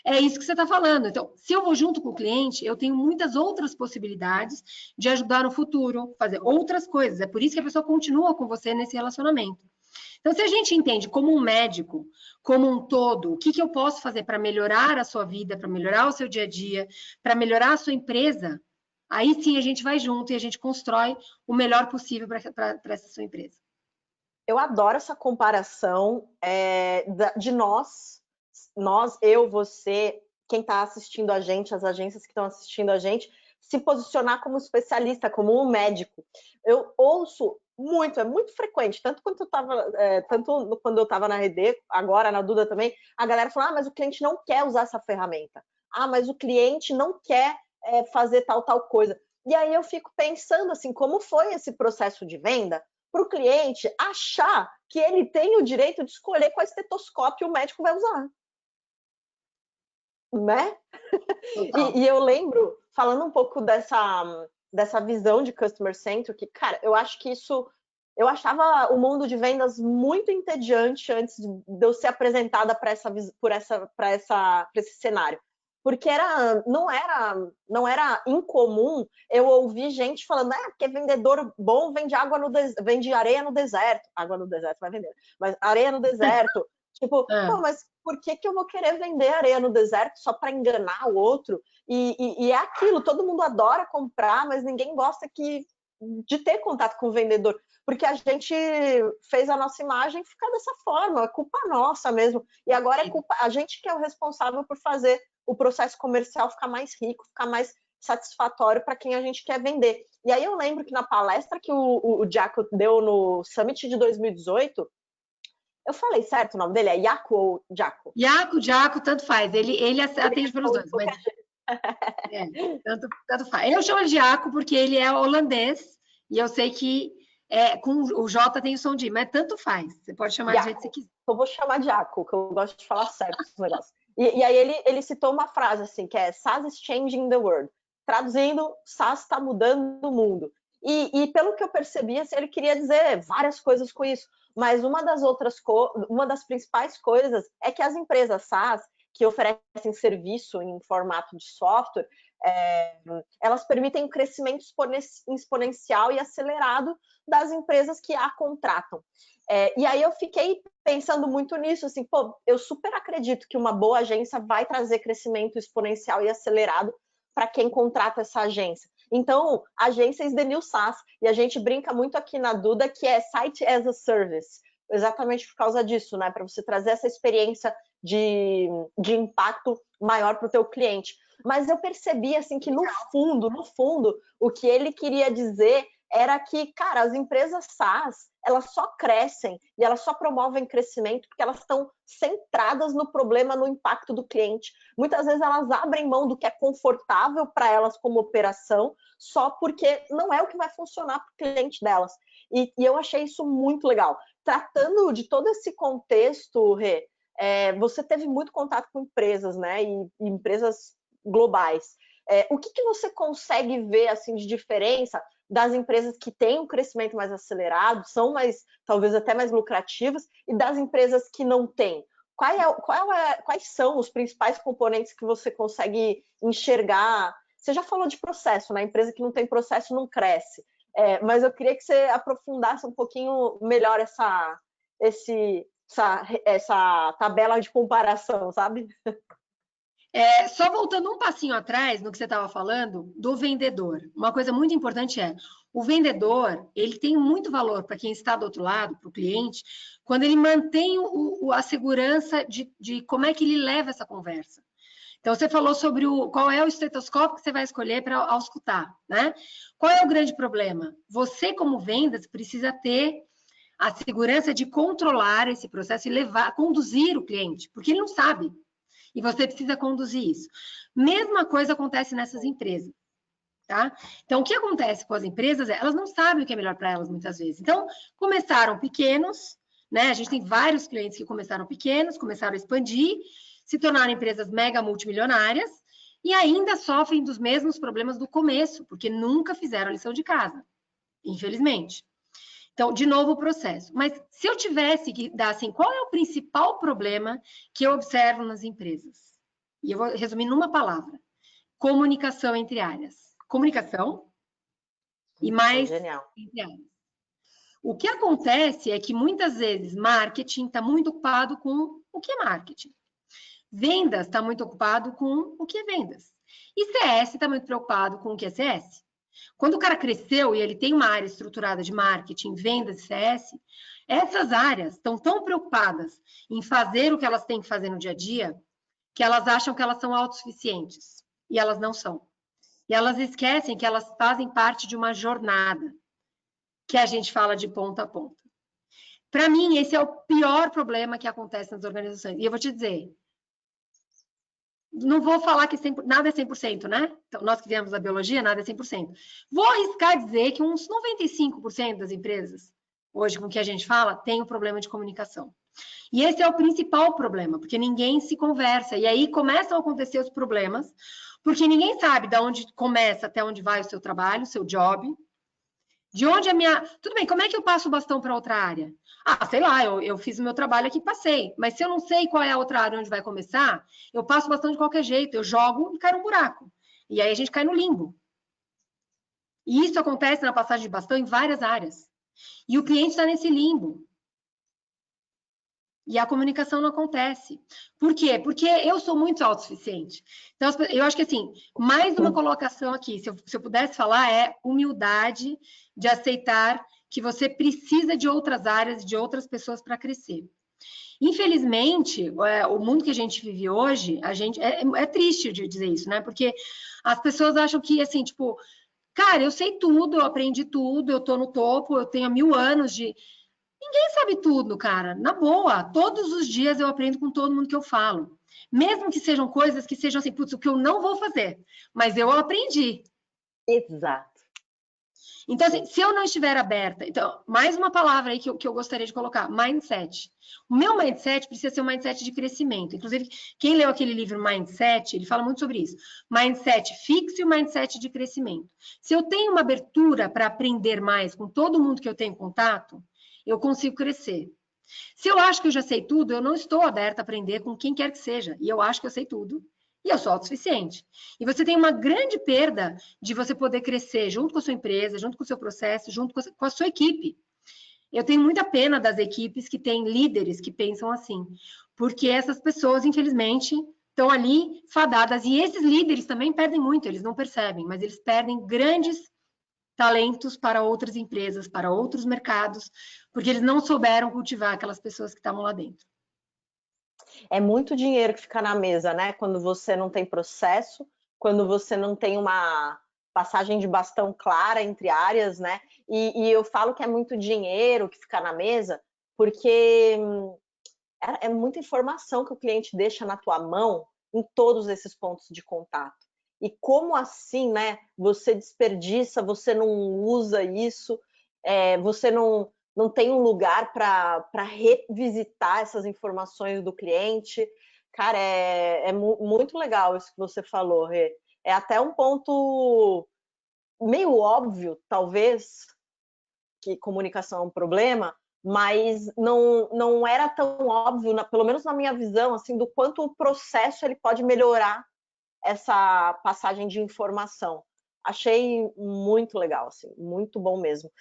É isso que você está falando. Então, se eu vou junto com o cliente, eu tenho muitas outras possibilidades de ajudar no futuro, fazer outras coisas. É por isso que a pessoa continua com você nesse relacionamento. Então, se a gente entende como um médico, como um todo, o que eu posso fazer para melhorar a sua vida, para melhorar o seu dia a dia, para melhorar a sua empresa, aí sim a gente vai junto e a gente constrói o melhor possível para essa sua empresa. Eu adoro essa comparação de nós, eu, você, quem está assistindo a gente, as agências que estão assistindo a gente, se posicionar como especialista, como um médico. Eu ouço muito, é muito frequente, tanto quando eu estava na RD, agora na Duda também, a galera fala, mas o cliente não quer usar essa ferramenta. Mas o cliente não quer fazer tal coisa. E aí eu fico pensando assim, como foi esse processo de venda para o cliente achar que ele tem o direito de escolher qual estetoscópio o médico vai usar. Né? E eu lembro, falando um pouco dessa visão de customer centric, que, cara, eu acho que eu achava o mundo de vendas muito entediante antes de eu ser apresentada para esse cenário. Porque não era incomum eu ouvir gente falando, porque vendedor bom vende areia no deserto. Água no deserto vai vender, mas areia no deserto. Tipo, mas por que eu vou querer vender areia no deserto só para enganar o outro? E é aquilo, todo mundo adora comprar, mas ninguém gosta de ter contato com o vendedor, porque a gente fez a nossa imagem ficar dessa forma, é culpa nossa mesmo. E agora é culpa, a gente que é o responsável por fazer o processo comercial ficar mais rico, ficar mais satisfatório para quem a gente quer vender. E aí eu lembro que na palestra que o Jaco deu no Summit de 2018, eu falei certo o nome dele? É Jaco ou Jaco? Jaco, tanto faz. Ele atende pelos dois. Mas... tanto faz. Eu chamo de Jaco porque ele é holandês e eu sei que com o J tem o som de I, mas tanto faz. Você pode chamar Jaco. Do jeito que você quiser. Eu vou chamar de Jaco, que eu gosto de falar certo os negócios. E aí ele citou uma frase assim, que é SaaS is changing the world. Traduzindo, SaaS está mudando o mundo. E pelo que eu percebi, assim, ele queria dizer várias coisas com isso, mas uma das principais coisas é que as empresas SaaS, que oferecem serviço em formato de software, elas permitem um crescimento exponencial e acelerado das empresas que a contratam. E aí eu fiquei pensando muito nisso, assim, eu super acredito que uma boa agência vai trazer crescimento exponencial e acelerado para quem contrata essa agência. Então, agência is the new SaaS, e a gente brinca muito aqui na Duda que é Site as a Service, exatamente por causa disso, né? Para você trazer essa experiência de impacto maior para o teu cliente. Mas eu percebi, assim, que no fundo, o que ele queria dizer era que, cara, as empresas SaaS, elas só crescem e elas só promovem crescimento porque elas estão centradas no problema, no impacto do cliente. Muitas vezes elas abrem mão do que é confortável para elas como operação, só porque não é o que vai funcionar para o cliente delas. E eu achei isso muito legal. Tratando de todo esse contexto, Rê, você teve muito contato com empresas, né? E empresas globais. O que você consegue ver assim de diferença das empresas que têm um crescimento mais acelerado, são talvez até mais lucrativas, e das empresas que não têm? Quais são os principais componentes que você consegue enxergar? Você já falou de processo, né? A empresa que não tem processo não cresce. Mas eu queria que você aprofundasse um pouquinho melhor essa tabela de comparação, sabe? Só voltando um passinho atrás no que você estava falando do vendedor. Uma coisa muito importante o vendedor, ele tem muito valor para quem está do outro lado, para o cliente, quando ele mantém a segurança de como é que ele leva essa conversa. Então, você falou sobre qual é o estetoscópio que você vai escolher para auscultar, né? Qual é o grande problema? Você, como vendas, precisa ter a segurança de controlar esse processo e conduzir o cliente, porque ele não sabe. E você precisa conduzir isso. Mesma coisa acontece nessas empresas, tá? Então, o que acontece com as empresas elas não sabem o que é melhor para elas muitas vezes. Então, começaram pequenos, né? A gente tem vários clientes que começaram pequenos, começaram a expandir, se tornaram empresas mega multimilionárias e ainda sofrem dos mesmos problemas do começo, porque nunca fizeram a lição de casa, infelizmente. Então, de novo o processo. Mas se eu tivesse que dar assim, qual é o principal problema que eu observo nas empresas? E eu vou resumir numa palavra: comunicação entre áreas. Comunicação e mais Genial. entre áreas. O que acontece é que muitas vezes marketing está muito ocupado com o que é marketing. Vendas está muito ocupado com o que é vendas. E CS está muito preocupado com o que é CS. Quando o cara cresceu e ele tem uma área estruturada de marketing, vendas e CS, essas áreas estão tão preocupadas em fazer o que elas têm que fazer no dia a dia, que elas acham que elas são autossuficientes. E elas não são. E elas esquecem que elas fazem parte de uma jornada, que a gente fala de ponta a ponta. Para mim, esse é o pior problema que acontece nas organizações. E eu vou te dizer, não vou falar que nada é 100%, né? Então, nós que viemos da biologia, nada é 100%. Vou arriscar dizer que uns 95% das empresas, hoje com que a gente fala, tem um problema de comunicação. E esse é o principal problema, porque ninguém se conversa. E aí começam a acontecer os problemas, porque ninguém sabe de onde começa até onde vai o seu trabalho, o seu job. De onde a minha... Tudo bem, como é que eu passo o bastão para outra área? Ah, sei lá, eu fiz o meu trabalho aqui e passei. Mas se eu não sei qual é a outra área onde vai começar, eu passo o bastão de qualquer jeito. Eu jogo e cai num buraco. E aí a gente cai no limbo. E isso acontece na passagem de bastão em várias áreas. E o cliente está nesse limbo. E a comunicação não acontece. Por quê? Porque eu sou muito autossuficiente. Então, eu acho que, assim, mais uma colocação aqui, se eu pudesse falar, é humildade de aceitar que você precisa de outras áreas, de outras pessoas para crescer. Infelizmente, o mundo que a gente vive hoje, é triste de dizer isso, né? Porque as pessoas acham que, assim, tipo, cara, eu sei tudo, eu aprendi tudo, eu tô no topo, eu tenho 1000 anos de... Ninguém sabe tudo, cara. Na boa, todos os dias eu aprendo com todo mundo que eu falo. Mesmo que sejam coisas que sejam assim, putz, o que eu não vou fazer, mas eu aprendi. Exato. Então, assim, se eu não estiver aberta... Então, mais uma palavra aí que eu gostaria de colocar, mindset. O meu mindset precisa ser um mindset de crescimento. Inclusive, quem leu aquele livro Mindset, ele fala muito sobre isso. Mindset fixo e o mindset de crescimento. Se eu tenho uma abertura para aprender mais com todo mundo que eu tenho contato, eu consigo crescer. Se eu acho que eu já sei tudo, eu não estou aberta a aprender com quem quer que seja. E eu acho que eu sei tudo. E eu sou autossuficiente. E você tem uma grande perda de você poder crescer junto com a sua empresa, junto com o seu processo, junto com a sua equipe. Eu tenho muita pena das equipes que têm líderes que pensam assim. Porque essas pessoas, infelizmente, estão ali fadadas. E esses líderes também perdem muito, eles não percebem, mas eles perdem grandes talentos para outras empresas, para outros mercados, porque eles não souberam cultivar aquelas pessoas que estavam lá dentro. É muito dinheiro que fica na mesa, né? Quando você não tem processo, quando você não tem uma passagem de bastão clara entre áreas, né? E eu falo que é muito dinheiro que fica na mesa, porque é muita informação que o cliente deixa na tua mão em todos esses pontos de contato. E como assim, né? Você desperdiça, você não usa isso, você não tem um lugar para revisitar essas informações do cliente. Cara, muito legal isso que você falou, Rê. É até um ponto meio óbvio, talvez, que comunicação é um problema, mas não era tão óbvio, pelo menos na minha visão, assim, do quanto o processo ele pode melhorar essa passagem de informação. Achei muito legal, assim, muito bom mesmo.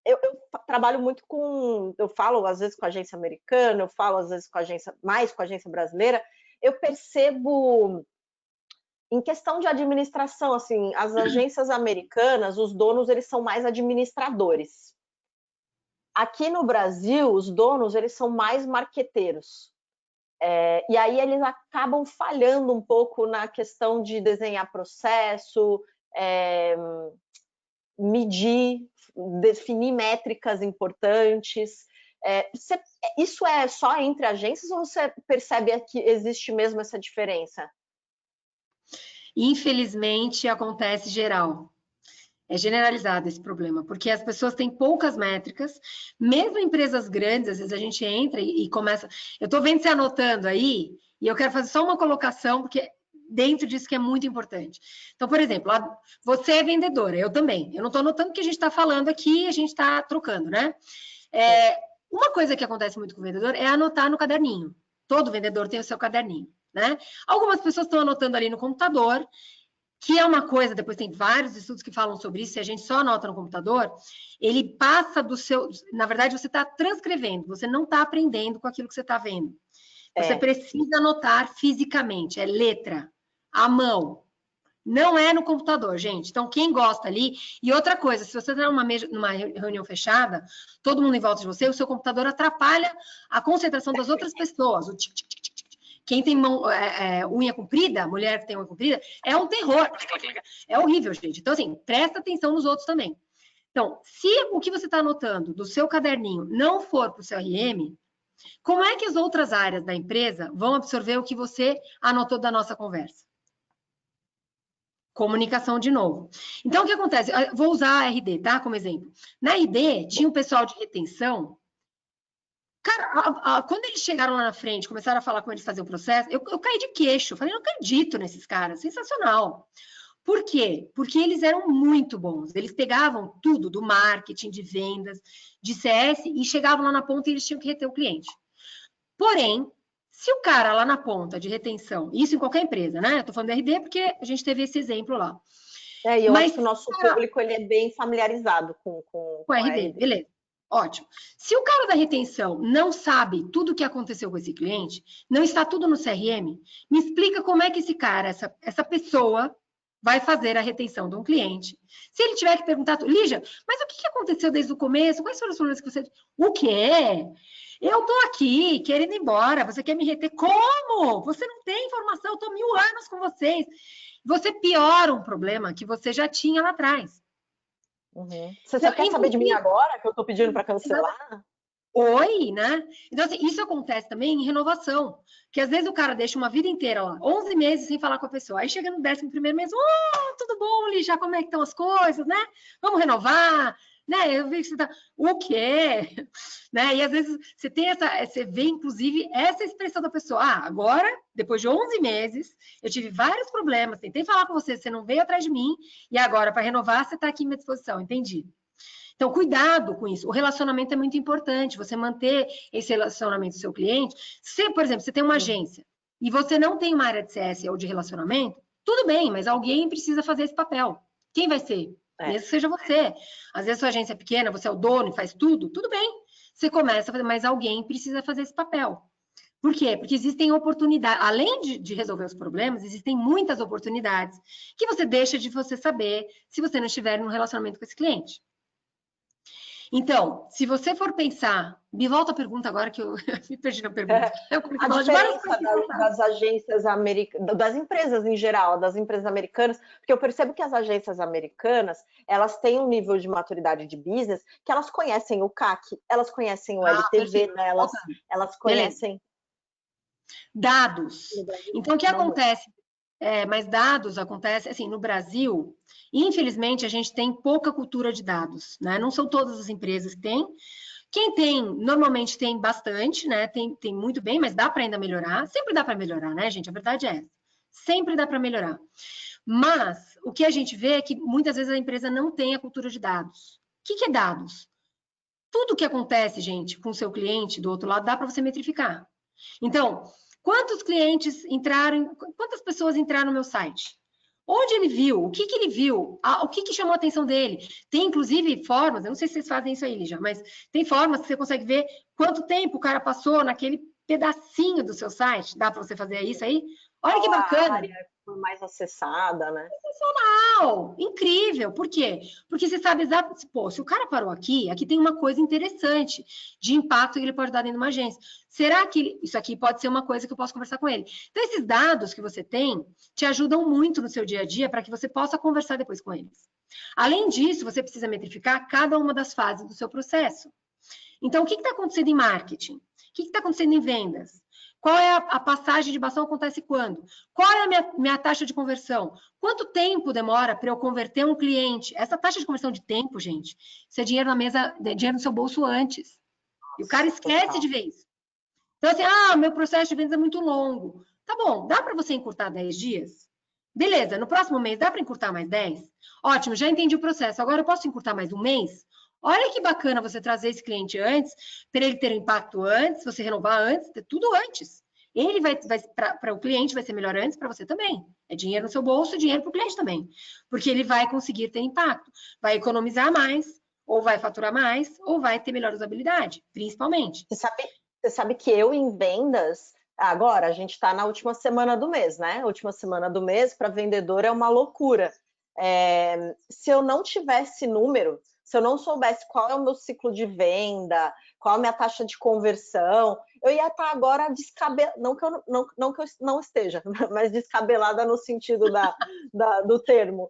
Eu trabalho muito eu falo às vezes com a agência americana, eu falo às vezes mais com a agência brasileira, eu percebo em questão de administração, assim, as agências americanas, os donos, eles são mais administradores. Aqui no Brasil, os donos, eles são mais marqueteiros. E aí eles acabam falhando um pouco na questão de desenhar processo, medir, definir métricas importantes. Isso é só entre agências ou você percebe que existe mesmo essa diferença? Infelizmente, acontece geral. É generalizado esse problema, porque as pessoas têm poucas métricas, mesmo empresas grandes, às vezes a gente entra e começa... Eu estou vendo você anotando aí, e eu quero fazer só uma colocação, porque dentro disso que é muito importante. Então, por exemplo, você é vendedora, eu também. Eu não estou anotando o que a gente está falando aqui, a gente está trocando, né? Uma coisa que acontece muito com o vendedor é anotar no caderninho. Todo vendedor tem o seu caderninho, né? Algumas pessoas estão anotando ali no computador, que é uma coisa, depois tem vários estudos que falam sobre isso, se a gente só anota no computador, ele passa do seu... Na verdade, você está transcrevendo, você não está aprendendo com aquilo que você está vendo. Você precisa anotar fisicamente, é letra, à mão. Não é no computador, gente. Então, quem gosta ali... E outra coisa, se você está numa reunião fechada, todo mundo em volta de você, o seu computador atrapalha a concentração das outras pessoas. O tic, tic, tic, tic. Quem tem unha comprida, mulher que tem unha comprida, é um terror. É horrível, gente. Então, assim, presta atenção nos outros também. Então, se o que você está anotando do seu caderninho não for para o CRM, como é que as outras áreas da empresa vão absorver o que você anotou da nossa conversa? Comunicação de novo. Então, o que acontece? Eu vou usar a RD, tá? Como exemplo. Na RD, tinha um pessoal de retenção. Cara, quando eles chegaram lá na frente, começaram a falar como eles faziam o processo, eu caí de queixo. Eu falei, não acredito nesses caras, sensacional. Por quê? Porque eles eram muito bons. Eles pegavam tudo do marketing, de vendas, de CS e chegavam lá na ponta e eles tinham que reter o cliente. Porém, se o cara lá na ponta de retenção, isso em qualquer empresa, né? Eu tô falando da RD porque a gente teve esse exemplo lá. E eu acho que o nosso público ele é bem familiarizado com a RD, beleza. Ótimo. Se o cara da retenção não sabe tudo o que aconteceu com esse cliente, não está tudo no CRM, me explica como é que esse cara, essa pessoa, vai fazer a retenção de um cliente. Se ele tiver que perguntar, Lígia, mas o que aconteceu desde o começo? Quais foram os problemas que você... O quê? Eu tô aqui querendo ir embora, você quer me reter? Como? Você não tem informação, eu tô 1000 anos com vocês. Você piora um problema que você já tinha lá atrás. Uhum. Você só quer saber de mim agora, que eu tô pedindo para cancelar? Oi, né? Então, assim, isso acontece também em renovação, que às vezes o cara deixa uma vida inteira lá, 11 meses sem falar com a pessoa, aí chega no 11º mês, tudo bom, Lígia, como é que estão as coisas, né? Vamos renovar, né? Eu vi que você tá... O quê? Né? E às vezes você tem você vê, inclusive, essa expressão da pessoa, agora, depois de 11 meses, eu tive vários problemas, tentei falar com você, você não veio atrás de mim, e agora, para renovar, você está aqui à minha disposição, entendi. Então, cuidado com isso. O relacionamento é muito importante, você manter esse relacionamento com o seu cliente. Se, por exemplo, você tem uma agência e você não tem uma área de CS ou de relacionamento, tudo bem, mas alguém precisa fazer esse papel. Quem vai ser? Mesmo que seja você. Às vezes a sua agência é pequena, você é o dono e faz tudo bem. Você começa a fazer, mas alguém precisa fazer esse papel. Por quê? Porque existem oportunidades, além de resolver os problemas, existem muitas oportunidades que você deixa de você saber se você não estiver num relacionamento com esse cliente. Então, se você for pensar, me volta a pergunta agora que eu me perdi na pergunta. A diferença das agências americanas, das empresas em geral, das empresas americanas, porque eu percebo que as agências americanas, elas têm um nível de maturidade de business que elas conhecem o CAC, elas conhecem o LTV delas, elas conhecem... Dados. Então, o que acontece? Mas dados acontecem, assim, no Brasil, infelizmente, a gente tem pouca cultura de dados, né? Não são todas as empresas que têm. Quem tem, normalmente tem bastante, né? Tem muito bem, mas dá para ainda melhorar. Sempre dá para melhorar, né, gente? A verdade é essa. Sempre dá para melhorar. Mas o que a gente vê é que muitas vezes a empresa não tem a cultura de dados. O que é dados? Tudo que acontece, gente, com o seu cliente do outro lado, dá para você metrificar. Então, quantos clientes entraram, quantas pessoas entraram no meu site? Onde ele viu? O que ele viu? O que chamou a atenção dele? Tem, inclusive, formas, eu não sei se vocês fazem isso aí, Lígia, mas tem formas que você consegue ver quanto tempo o cara passou naquele pedacinho do seu site. Dá para você fazer isso aí? Olha que bacana. A área mais acessada, né? Sensacional! Incrível! Por quê? Porque você sabe exatamente, pô, se o cara parou aqui tem uma coisa interessante de impacto que ele pode dar dentro de uma agência. Será que isso aqui pode ser uma coisa que eu posso conversar com ele? Então, esses dados que você tem te ajudam muito no seu dia a dia para que você possa conversar depois com eles. Além disso, você precisa metrificar cada uma das fases do seu processo. Então, o que está acontecendo em marketing? O que está acontecendo em vendas? Qual é a passagem de bastão, acontece quando? Qual é a minha taxa de conversão? Quanto tempo demora para eu converter um cliente? Essa taxa de conversão de tempo, gente, isso é dinheiro na mesa, dinheiro no seu bolso antes. E o cara esquece de ver isso. Então, assim, meu processo de vendas é muito longo. Tá bom, dá para você encurtar 10 dias? Beleza, no próximo mês dá para encurtar mais 10? Ótimo, já entendi o processo. Agora eu posso encurtar mais um mês? Olha que bacana você trazer esse cliente antes, para ele ter um impacto antes, você renovar antes, ter tudo antes. Ele vai para o cliente vai ser melhor antes, para você também. É dinheiro no seu bolso, dinheiro para o cliente também. Porque ele vai conseguir ter impacto, vai economizar mais, ou vai faturar mais, ou vai ter melhor usabilidade, principalmente. Você sabe que eu em vendas, agora a gente está na última semana do mês, né? A última semana do mês para vendedor é uma loucura. Se eu não tivesse número, se eu não soubesse qual é o meu ciclo de venda, qual a minha taxa de conversão, eu ia estar agora descabelada, não que eu não esteja, mas descabelada no sentido do termo.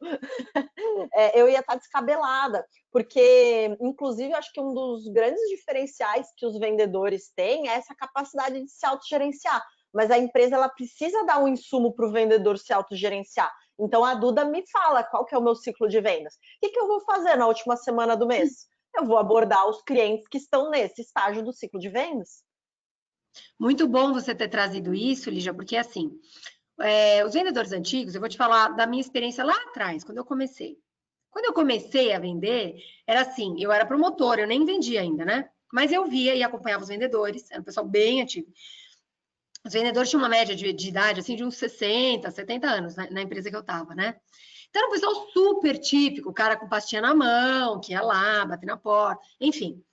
Eu ia estar descabelada, porque, inclusive, acho que um dos grandes diferenciais que os vendedores têm é essa capacidade de se autogerenciar. Mas a empresa ela precisa dar um insumo para o vendedor se autogerenciar. Então, a Duda me fala qual que é o meu ciclo de vendas. O que eu vou fazer na última semana do mês? Eu vou abordar os clientes que estão nesse estágio do ciclo de vendas. Muito bom você ter trazido isso, Lígia, porque assim, os vendedores antigos, eu vou te falar da minha experiência lá atrás, quando eu comecei. Quando eu comecei a vender, era assim, eu era promotora, eu nem vendia ainda, né? Mas eu via e acompanhava os vendedores, era um pessoal bem antigo. Os vendedores tinham uma média de idade, assim, de uns 60, 70 anos na empresa que eu tava, né? Então, era um pessoal super típico, o cara com pastinha na mão, que ia lá, bater na porta, enfim.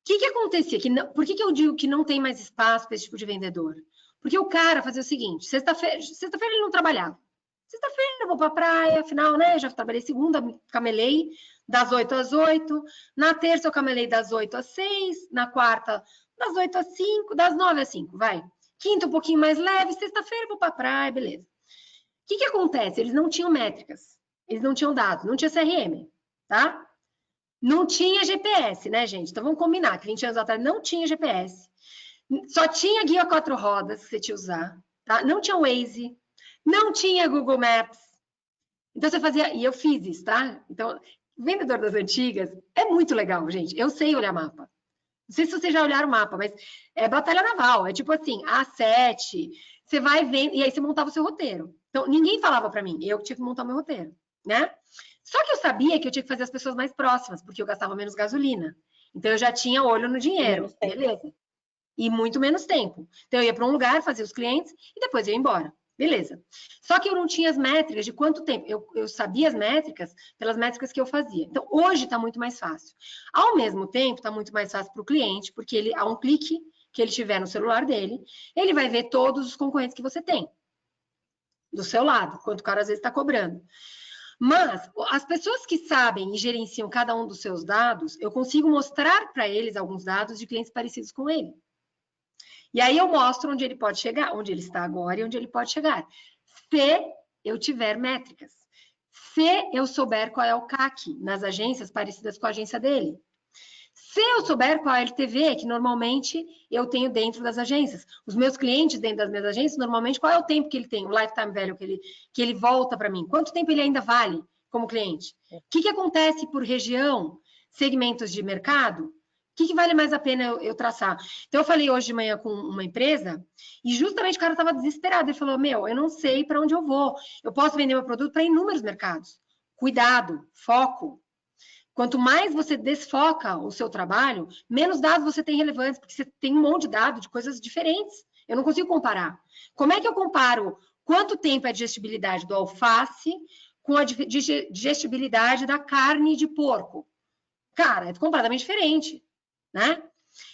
O que acontecia? Por que eu digo que não tem mais espaço para esse tipo de vendedor? Porque o cara fazia o seguinte, sexta-feira ele não trabalhava. Sexta-feira eu vou para a praia, afinal, né? Já trabalhei segunda, camelei das 8 às 8. Na terça eu camelei das 8 às 6. Na quarta, das 8 às 5. Das 9 às 5, vai. Quinta um pouquinho mais leve. Sexta-feira eu vou para a praia, beleza. O que acontece? Eles não tinham métricas. Eles não tinham dados. Não tinha CRM, tá? Não tinha GPS, né, gente? Então vamos combinar que 20 anos atrás não tinha GPS. Só tinha guia 4 rodas que você tinha que usar, tá? Não tinha Waze, não tinha Google Maps. Então você fazia, e eu fiz isso, tá? Então, vendedor das antigas é muito legal, gente. Eu sei olhar mapa. Não sei se vocês já olharam o mapa, mas é batalha naval. É tipo assim, A7, você vai vendo, e aí você montava o seu roteiro. Então, ninguém falava para mim, eu tinha que montar o meu roteiro, né? Só que eu sabia que eu tinha que fazer as pessoas mais próximas, porque eu gastava menos gasolina. Então, eu já tinha olho no dinheiro, beleza. E muito menos tempo. Então, eu ia para um lugar, fazia os clientes e depois eu ia embora. Beleza. Só que eu não tinha as métricas de quanto tempo. Eu sabia as métricas pelas métricas que eu fazia. Então, hoje está muito mais fácil. Ao mesmo tempo, está muito mais fácil para o cliente, porque ele, a um clique que ele tiver no celular dele, ele vai ver todos os concorrentes que você tem do seu lado, quanto o cara às vezes está cobrando. Mas as pessoas que sabem e gerenciam cada um dos seus dados, eu consigo mostrar para eles alguns dados de clientes parecidos com ele. E aí eu mostro onde ele pode chegar, onde ele está agora e onde ele pode chegar. Se eu tiver métricas. Se eu souber qual é o CAC nas agências parecidas com a agência dele. Se eu souber qual é a LTV, que normalmente eu tenho dentro das agências. Os meus clientes dentro das minhas agências, normalmente, qual é o tempo que ele tem, o lifetime value que ele volta para mim? Quanto tempo ele ainda vale como cliente? O que acontece por região, segmentos de mercado? O que vale mais a pena eu traçar? Então, eu falei hoje de manhã com uma empresa e justamente o cara estava desesperado. Ele falou, eu não sei para onde eu vou. Eu posso vender meu produto para inúmeros mercados. Cuidado, foco. Quanto mais você desfoca o seu trabalho, menos dados você tem relevantes, porque você tem um monte de dados de coisas diferentes. Eu não consigo comparar. Como é que eu comparo quanto tempo é a digestibilidade do alface com a digestibilidade da carne de porco? Cara, é completamente diferente, né?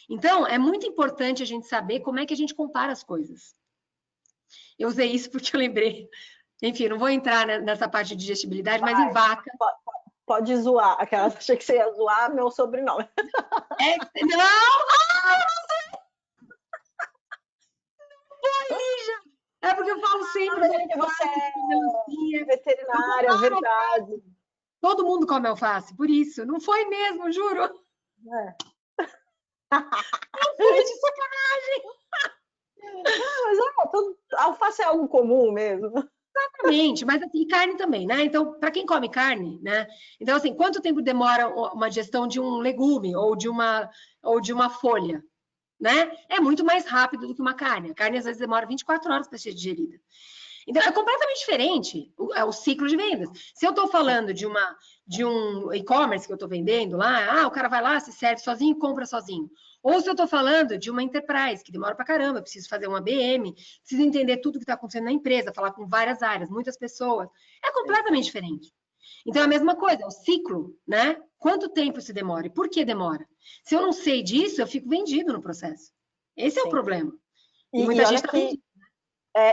Então, é muito importante a gente saber como é que a gente compara as coisas. Eu usei isso porque eu lembrei. Enfim, não vou entrar nessa parte de digestibilidade, mas em vaca... Pode zoar. Aquelas achei que você ia zoar meu sobrenome. Não! Lígia! É porque eu falo sempre que você é veterinária, verdade. Todo mundo come alface, por isso. Não foi mesmo, juro. Não foi de sacanagem. Alface é algo comum mesmo. Exatamente, mas assim, carne também, né? Então, para quem come carne, né? Então, assim, quanto tempo demora uma digestão de um legume ou de uma folha, né? É muito mais rápido do que uma carne. A carne às vezes demora 24 horas para ser digerida. Então, é completamente diferente o ciclo de vendas. Se eu estou falando de um e-commerce que eu estou vendendo lá, o cara vai lá, se serve sozinho e compra sozinho. Ou se eu estou falando de uma enterprise, que demora para caramba, preciso fazer uma BM, preciso entender tudo que está acontecendo na empresa, falar com várias áreas, muitas pessoas. É completamente diferente. Então, é a mesma coisa, o ciclo, né? Quanto tempo se demora e por que demora? Se eu não sei disso, eu fico vendido no processo. Esse é o Sim. problema. E E muita gente olha está que vendida.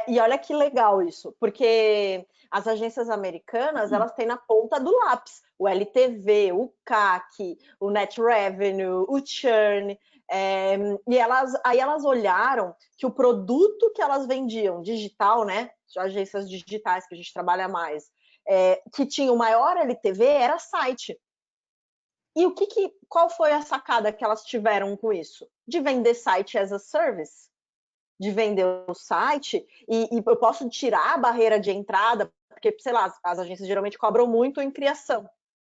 e olha que legal isso, porque as agências americanas, elas têm na ponta do lápis o LTV, o CAC, o Net Revenue, o Churn, e aí elas olharam que o produto que elas vendiam digital, né, agências digitais que a gente trabalha mais, que tinha o maior LTV era site. E qual foi a sacada que elas tiveram com isso? De vender site as a service, de vender o site, e eu posso tirar a barreira de entrada, porque, sei lá, as agências geralmente cobram muito em criação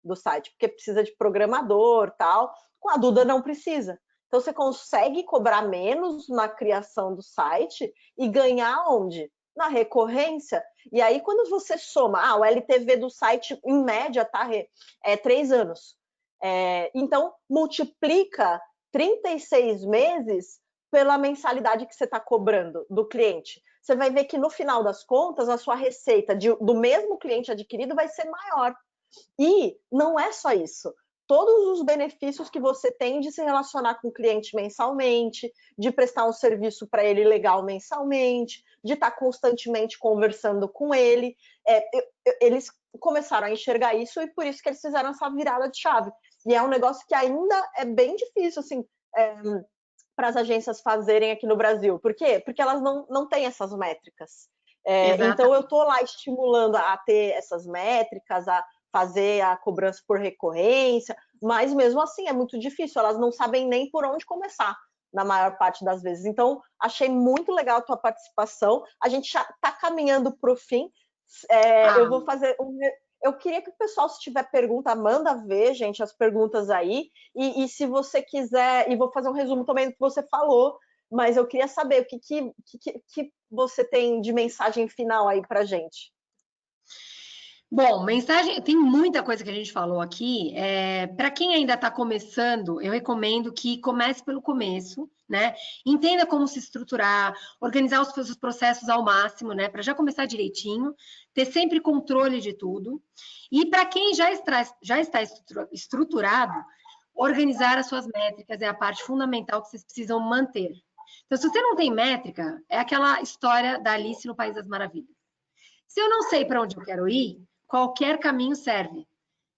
do site, porque precisa de programador, tal. Com a Duda não precisa. Então você consegue cobrar menos na criação do site e ganhar onde? Na recorrência. E aí, quando você soma, o LTV do site, em média, tá, é 3 anos. Então, multiplica 36 meses pela mensalidade que você está cobrando do cliente. Você vai ver que, no final das contas, a sua receita do mesmo cliente adquirido vai ser maior. E não é só isso. Todos os benefícios que você tem de se relacionar com o cliente mensalmente, de prestar um serviço para ele legal mensalmente, de estar constantemente conversando com ele. Eles começaram a enxergar isso e por isso que eles fizeram essa virada de chave. E é um negócio que ainda é bem difícil, assim, para as agências fazerem aqui no Brasil. Por quê? Porque elas não têm essas métricas. Então, eu estou lá estimulando a ter essas métricas, a fazer a cobrança por recorrência, mas mesmo assim é muito difícil, elas não sabem nem por onde começar, na maior parte das vezes. Então, achei muito legal a tua participação. A gente já está caminhando para o fim. Eu vou fazer eu queria que o pessoal, se tiver pergunta, manda ver, gente, as perguntas aí. E se você quiser, e vou fazer um resumo também do que você falou, mas eu queria saber o que você tem de mensagem final aí para gente. Bom, mensagem, tem muita coisa que a gente falou aqui. Para quem ainda está começando, eu recomendo que comece pelo começo, né? Entenda como se estruturar, organizar os seus processos ao máximo, né? Para já começar direitinho, ter sempre controle de tudo. E para quem já está estruturado, organizar as suas métricas é a parte fundamental que vocês precisam manter. Então, se você não tem métrica, é aquela história da Alice no País das Maravilhas. Se eu não sei para onde eu quero ir, qualquer caminho serve.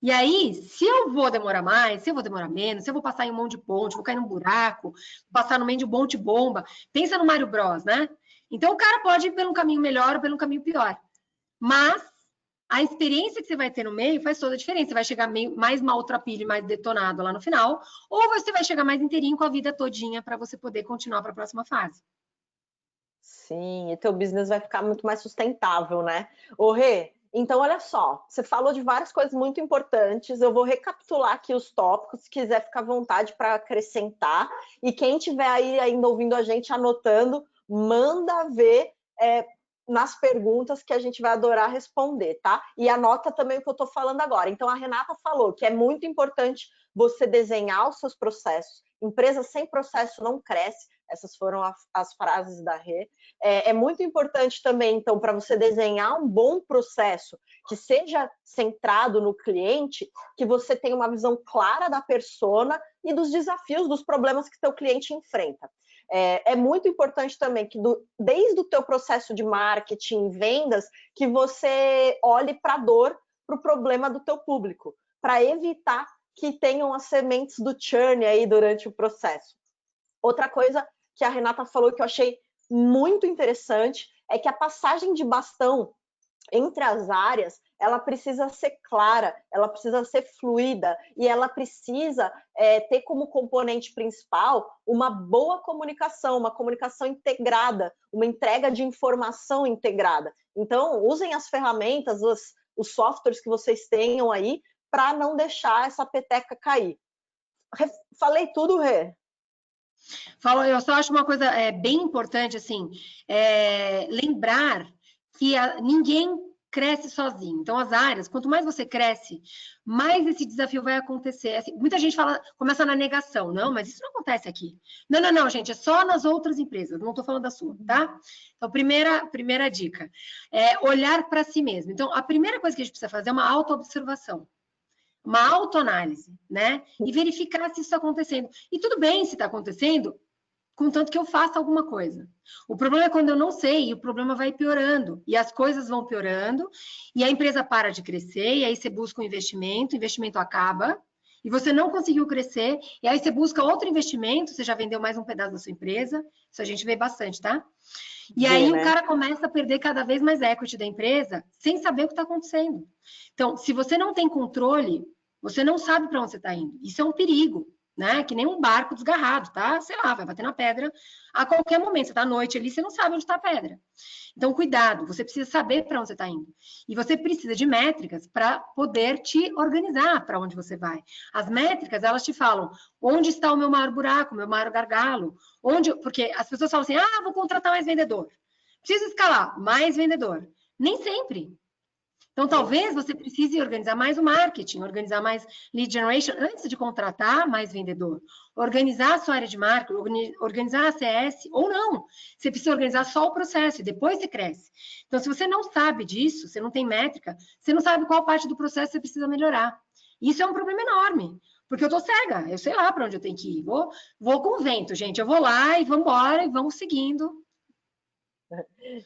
E aí, se eu vou demorar mais, se eu vou demorar menos, se eu vou passar em um monte de ponte, vou cair num buraco, passar no meio de um monte de bomba, pensa no Mario Bros, né? Então o cara pode ir pelo caminho melhor ou pelo caminho pior. Mas a experiência que você vai ter no meio faz toda a diferença. Você vai chegar mais maltrapilho e mais detonado lá no final, ou você vai chegar mais inteirinho com a vida todinha para você poder continuar para a próxima fase. Sim, e teu business vai ficar muito mais sustentável, né? Ô, Rê, então olha só, você falou de várias coisas muito importantes, eu vou recapitular aqui os tópicos, se quiser ficar à vontade para acrescentar, e quem tiver aí ainda ouvindo a gente, anotando, manda ver nas perguntas que a gente vai adorar responder, tá? E anota também o que eu estou falando agora. Então, a Renata falou que é muito importante você desenhar os seus processos. Empresa sem processo não cresce. Essas foram as frases da Rê. É muito importante também, então, para você desenhar um bom processo que seja centrado no cliente, que você tenha uma visão clara da persona e dos desafios, dos problemas que seu cliente enfrenta. É muito importante também que desde o teu processo de marketing, vendas, que você olhe para a dor, para o problema do teu público, para evitar que tenham as sementes do churn aí durante o processo. Outra coisa que a Renata falou que eu achei muito interessante é que a passagem de bastão entre as áreas, ela precisa ser clara, ela precisa ser fluida e ela precisa ter como componente principal uma boa comunicação, uma comunicação integrada, uma entrega de informação integrada. Então, usem as ferramentas, os softwares que vocês tenham aí para não deixar essa peteca cair. Falei tudo, Rê? Eu só acho uma coisa bem importante, assim, lembrar que ninguém cresce sozinho. Então, as áreas, quanto mais você cresce, mais esse desafio vai acontecer. Assim, muita gente começa na negação. Não, mas isso não acontece aqui. Não, não, não, gente, é só nas outras empresas. Não estou falando da sua, tá? Então, primeira dica é olhar para si mesmo. Então, a primeira coisa que a gente precisa fazer é uma autoobservação, uma autoanálise, né? E verificar se isso está acontecendo. E tudo bem se está acontecendo, contanto que eu faça alguma coisa. O problema é quando eu não sei, e o problema vai piorando, e as coisas vão piorando, e a empresa para de crescer, e aí você busca um investimento, o investimento acaba, e você não conseguiu crescer, e aí você busca outro investimento, você já vendeu mais um pedaço da sua empresa, isso a gente vê bastante, tá? E aí o cara começa a perder cada vez mais equity da empresa, sem saber o que está acontecendo. Então, se você não tem controle, você não sabe para onde você está indo. Isso é um perigo, né? Que nem um barco desgarrado, tá? Sei lá, vai bater na pedra a qualquer momento. Você está à noite ali, você não sabe onde está a pedra. Então, cuidado, você precisa saber para onde você está indo. E você precisa de métricas para poder te organizar para onde você vai. As métricas, elas te falam onde está o meu maior buraco, o meu maior gargalo, porque as pessoas falam assim, vou contratar mais vendedor. Preciso escalar, mais vendedor. Nem sempre. Então, talvez você precise organizar mais o marketing, organizar mais lead generation antes de contratar mais vendedor. Organizar a sua área de marketing, organizar a CS, ou não. Você precisa organizar só o processo e depois você cresce. Então, se você não sabe disso, você não tem métrica, você não sabe qual parte do processo você precisa melhorar. Isso é um problema enorme, porque eu tô cega, eu sei lá para onde eu tenho que ir. Vou com o vento, gente. Eu vou lá e vamos embora e vamos seguindo.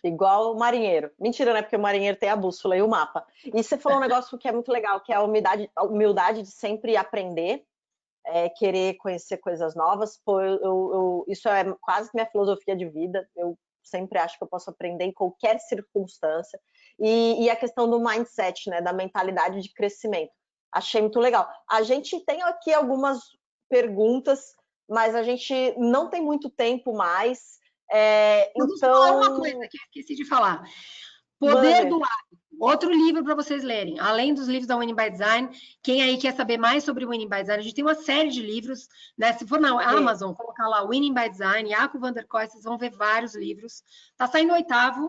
Igual o marinheiro. Mentira, né? Porque o marinheiro tem a bússola e o mapa. E você falou um negócio que é muito legal, que é a humildade de sempre aprender, querer conhecer coisas novas. Pô, isso é quase que minha filosofia de vida. Eu sempre acho que eu posso aprender em qualquer circunstância. E a questão do mindset, né? Da mentalidade de crescimento. Achei muito legal. A gente tem aqui algumas perguntas, mas a gente não tem muito tempo mais. Vamos falar uma coisa que eu esqueci de falar. Poder do Hábito. Outro livro para vocês lerem. Além dos livros da Winning by Design, quem aí quer saber mais sobre o Winning by Design, a gente tem uma série de livros, né? Se for na Amazon, colocar lá Winning by Design, Jaco van der Kooi, vocês vão ver vários livros. Tá saindo o 8º.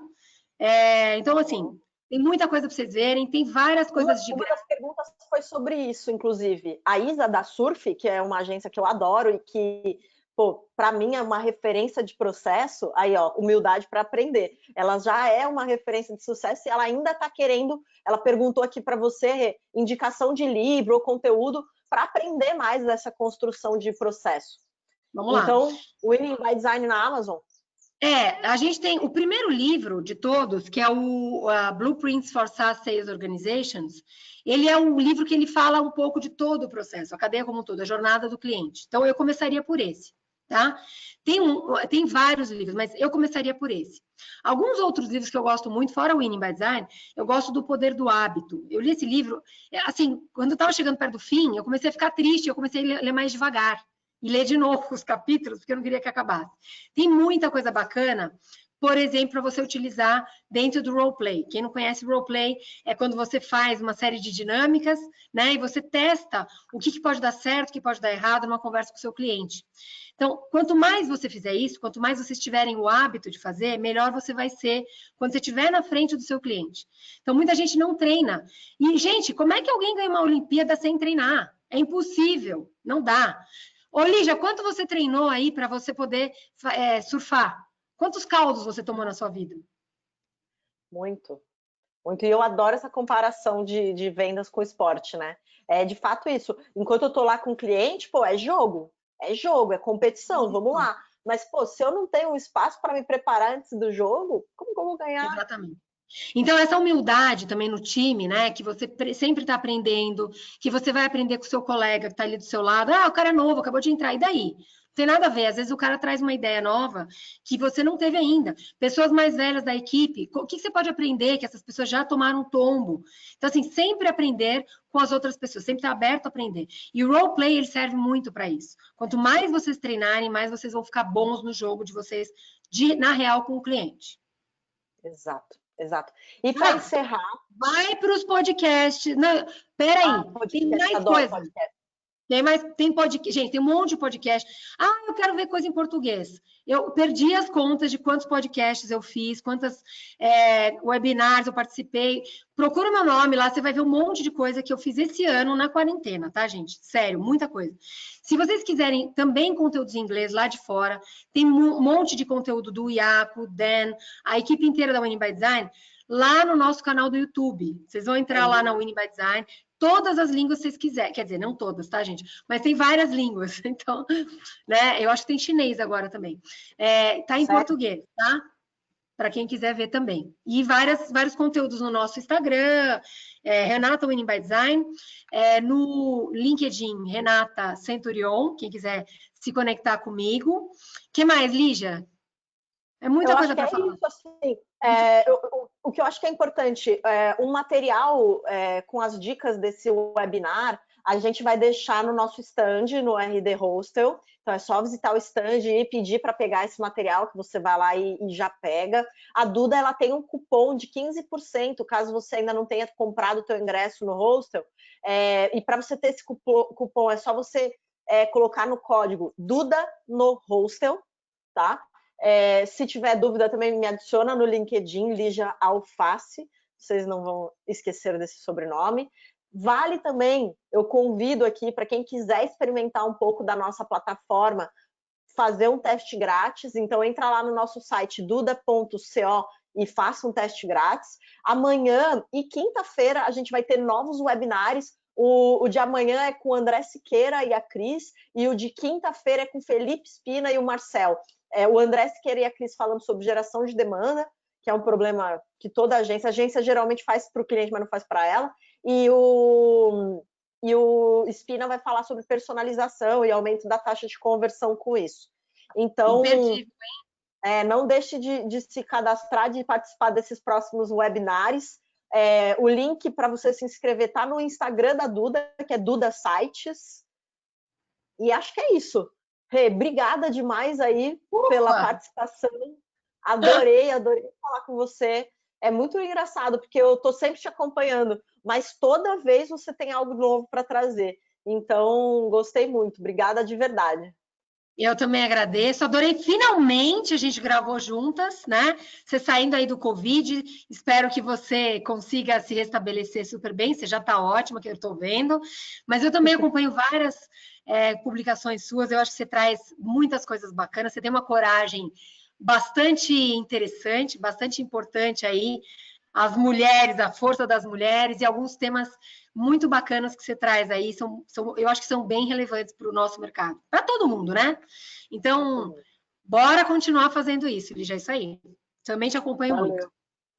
Então, assim, tem muita coisa para vocês verem, tem várias coisas de... Uma das perguntas foi sobre isso, inclusive. A Isa da Surf, que é uma agência que eu adoro e que, para mim é uma referência de processo, aí, ó, humildade para aprender. Ela já é uma referência de sucesso e ela ainda está querendo, ela perguntou aqui para você, indicação de livro ou conteúdo para aprender mais dessa construção de processo. Vamos lá. Então, Winning by Design na Amazon. A gente tem o primeiro livro de todos, que é o Blueprints for SaaS Sales Organizations. Ele é um livro que ele fala um pouco de todo o processo, a cadeia como um todo, a jornada do cliente. Então, eu começaria por esse, tá? Tem vários livros, mas eu começaria por esse. Alguns outros livros que eu gosto muito, fora o Winning by Design, eu gosto do Poder do Hábito. Eu li esse livro, assim, quando eu estava chegando perto do fim, eu comecei a ficar triste, eu comecei a ler mais devagar. E ler de novo os capítulos, porque eu não queria que acabasse. Tem muita coisa bacana, por exemplo, para você utilizar dentro do roleplay. Quem não conhece roleplay é quando você faz uma série de dinâmicas, né? E você testa o que pode dar certo, o que pode dar errado numa conversa com o seu cliente. Então, quanto mais você fizer isso, quanto mais vocês tiverem o hábito de fazer, melhor você vai ser quando você estiver na frente do seu cliente. Então, muita gente não treina. E, gente, como é que alguém ganha uma Olimpíada sem treinar? É impossível, não dá. Ô, Lígia, quanto você treinou aí para você poder surfar? Quantos caldos você tomou na sua vida? Muito. Muito. E eu adoro essa comparação de vendas com esporte, né? É de fato isso. Enquanto eu tô lá com o cliente, é jogo, é competição, vamos lá. Mas, se eu não tenho um espaço para me preparar antes do jogo, como que eu vou ganhar? Exatamente. Então, essa humildade também no time, né? Que você sempre está aprendendo, que você vai aprender com o seu colega que está ali do seu lado. O cara é novo, acabou de entrar, e daí? tem nada a ver. Às vezes o cara traz uma ideia nova que você não teve ainda. Pessoas mais velhas da equipe, o que você pode aprender que essas pessoas já tomaram tombo? Então, assim, sempre aprender com as outras pessoas, sempre estar aberto a aprender. E o roleplay, ele serve muito para isso. Quanto mais vocês treinarem, mais vocês vão ficar bons no jogo de vocês, na real, com o cliente. Exato, exato. E para encerrar... Vai para os podcasts. Não, peraí, tem mais coisa. Tem podcast, gente, tem um monte de podcast. Ah, eu quero ver coisa em português. Eu perdi as contas de quantos podcasts eu fiz, quantas webinars eu participei. Procura o meu nome lá, você vai ver um monte de coisa que eu fiz esse ano na quarentena, tá, gente? Sério, muita coisa. Se vocês quiserem também conteúdos em inglês lá de fora, tem um monte de conteúdo do Iaco, Dan, a equipe inteira da Winning by Design, lá no nosso canal do YouTube. Vocês vão entrar lá na Winning by Design, todas as línguas que vocês quiserem. Quer dizer, não todas, tá, gente? Mas tem várias línguas. Então, né? Eu acho que tem chinês agora também. Tá em português, tá? Para quem quiser ver também. E vários conteúdos no nosso Instagram, Renata Winning by Design, no LinkedIn, Renata Centurion, quem quiser se conectar comigo. O que mais, Lígia? É muita coisa para falar. Isso, assim, o que eu acho que é importante, um material com as dicas desse webinar, a gente vai deixar no nosso stand, no RD Hostel. Então, é só visitar o stand e pedir para pegar esse material, que você vai lá e já pega. A Duda, ela tem um cupom de 15%, caso você ainda não tenha comprado o teu ingresso no hostel. E para você ter esse cupom, é só você colocar no código Duda no hostel, tá? Se tiver dúvida, também me adiciona no LinkedIn, Lígia Alface, vocês não vão esquecer desse sobrenome. Vale também, eu convido aqui para quem quiser experimentar um pouco da nossa plataforma, fazer um teste grátis. Então, entra lá no nosso site duda.co e faça um teste grátis. Amanhã e quinta-feira a gente vai ter novos webinars. O de amanhã é com o André Siqueira e a Cris, e o de quinta-feira é com o Felipe Espina e o Marcel. O André Siqueira e a Cris falando sobre geração de demanda, que é um problema que toda a agência geralmente faz para o cliente, mas não faz para ela. E o Espina vai falar sobre personalização e aumento da taxa de conversão com isso. Então, não deixe de se cadastrar, de participar desses próximos webinars. O link para você se inscrever está no Instagram da Duda, que é Duda Sites. E acho que é isso. Rê, obrigada demais aí pela participação. Adorei falar com você. É muito engraçado, porque eu estou sempre te acompanhando, mas toda vez você tem algo novo para trazer. Então, gostei muito. Obrigada de verdade. Eu também agradeço. Adorei. Finalmente a gente gravou juntas, né? Você saindo aí do Covid. Espero que você consiga se restabelecer super bem. Você já está ótima, que eu estou vendo. Mas eu também acompanho várias publicações suas. Eu acho que você traz muitas coisas bacanas. Você tem uma coragem bastante interessante, bastante importante aí. As mulheres, a força das mulheres e alguns temas muito bacanas que você traz aí, eu acho que são bem relevantes para o nosso mercado, para todo mundo, né? Então, bora continuar fazendo isso, Lígia, é isso aí. Também te acompanho muito.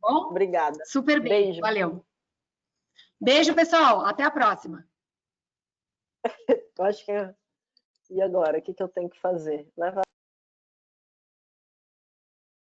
Bom? Obrigada. Super bem, beijo. Valeu. Beijo, pessoal, até a próxima. Eu acho que e agora? O que eu tenho que fazer? Leva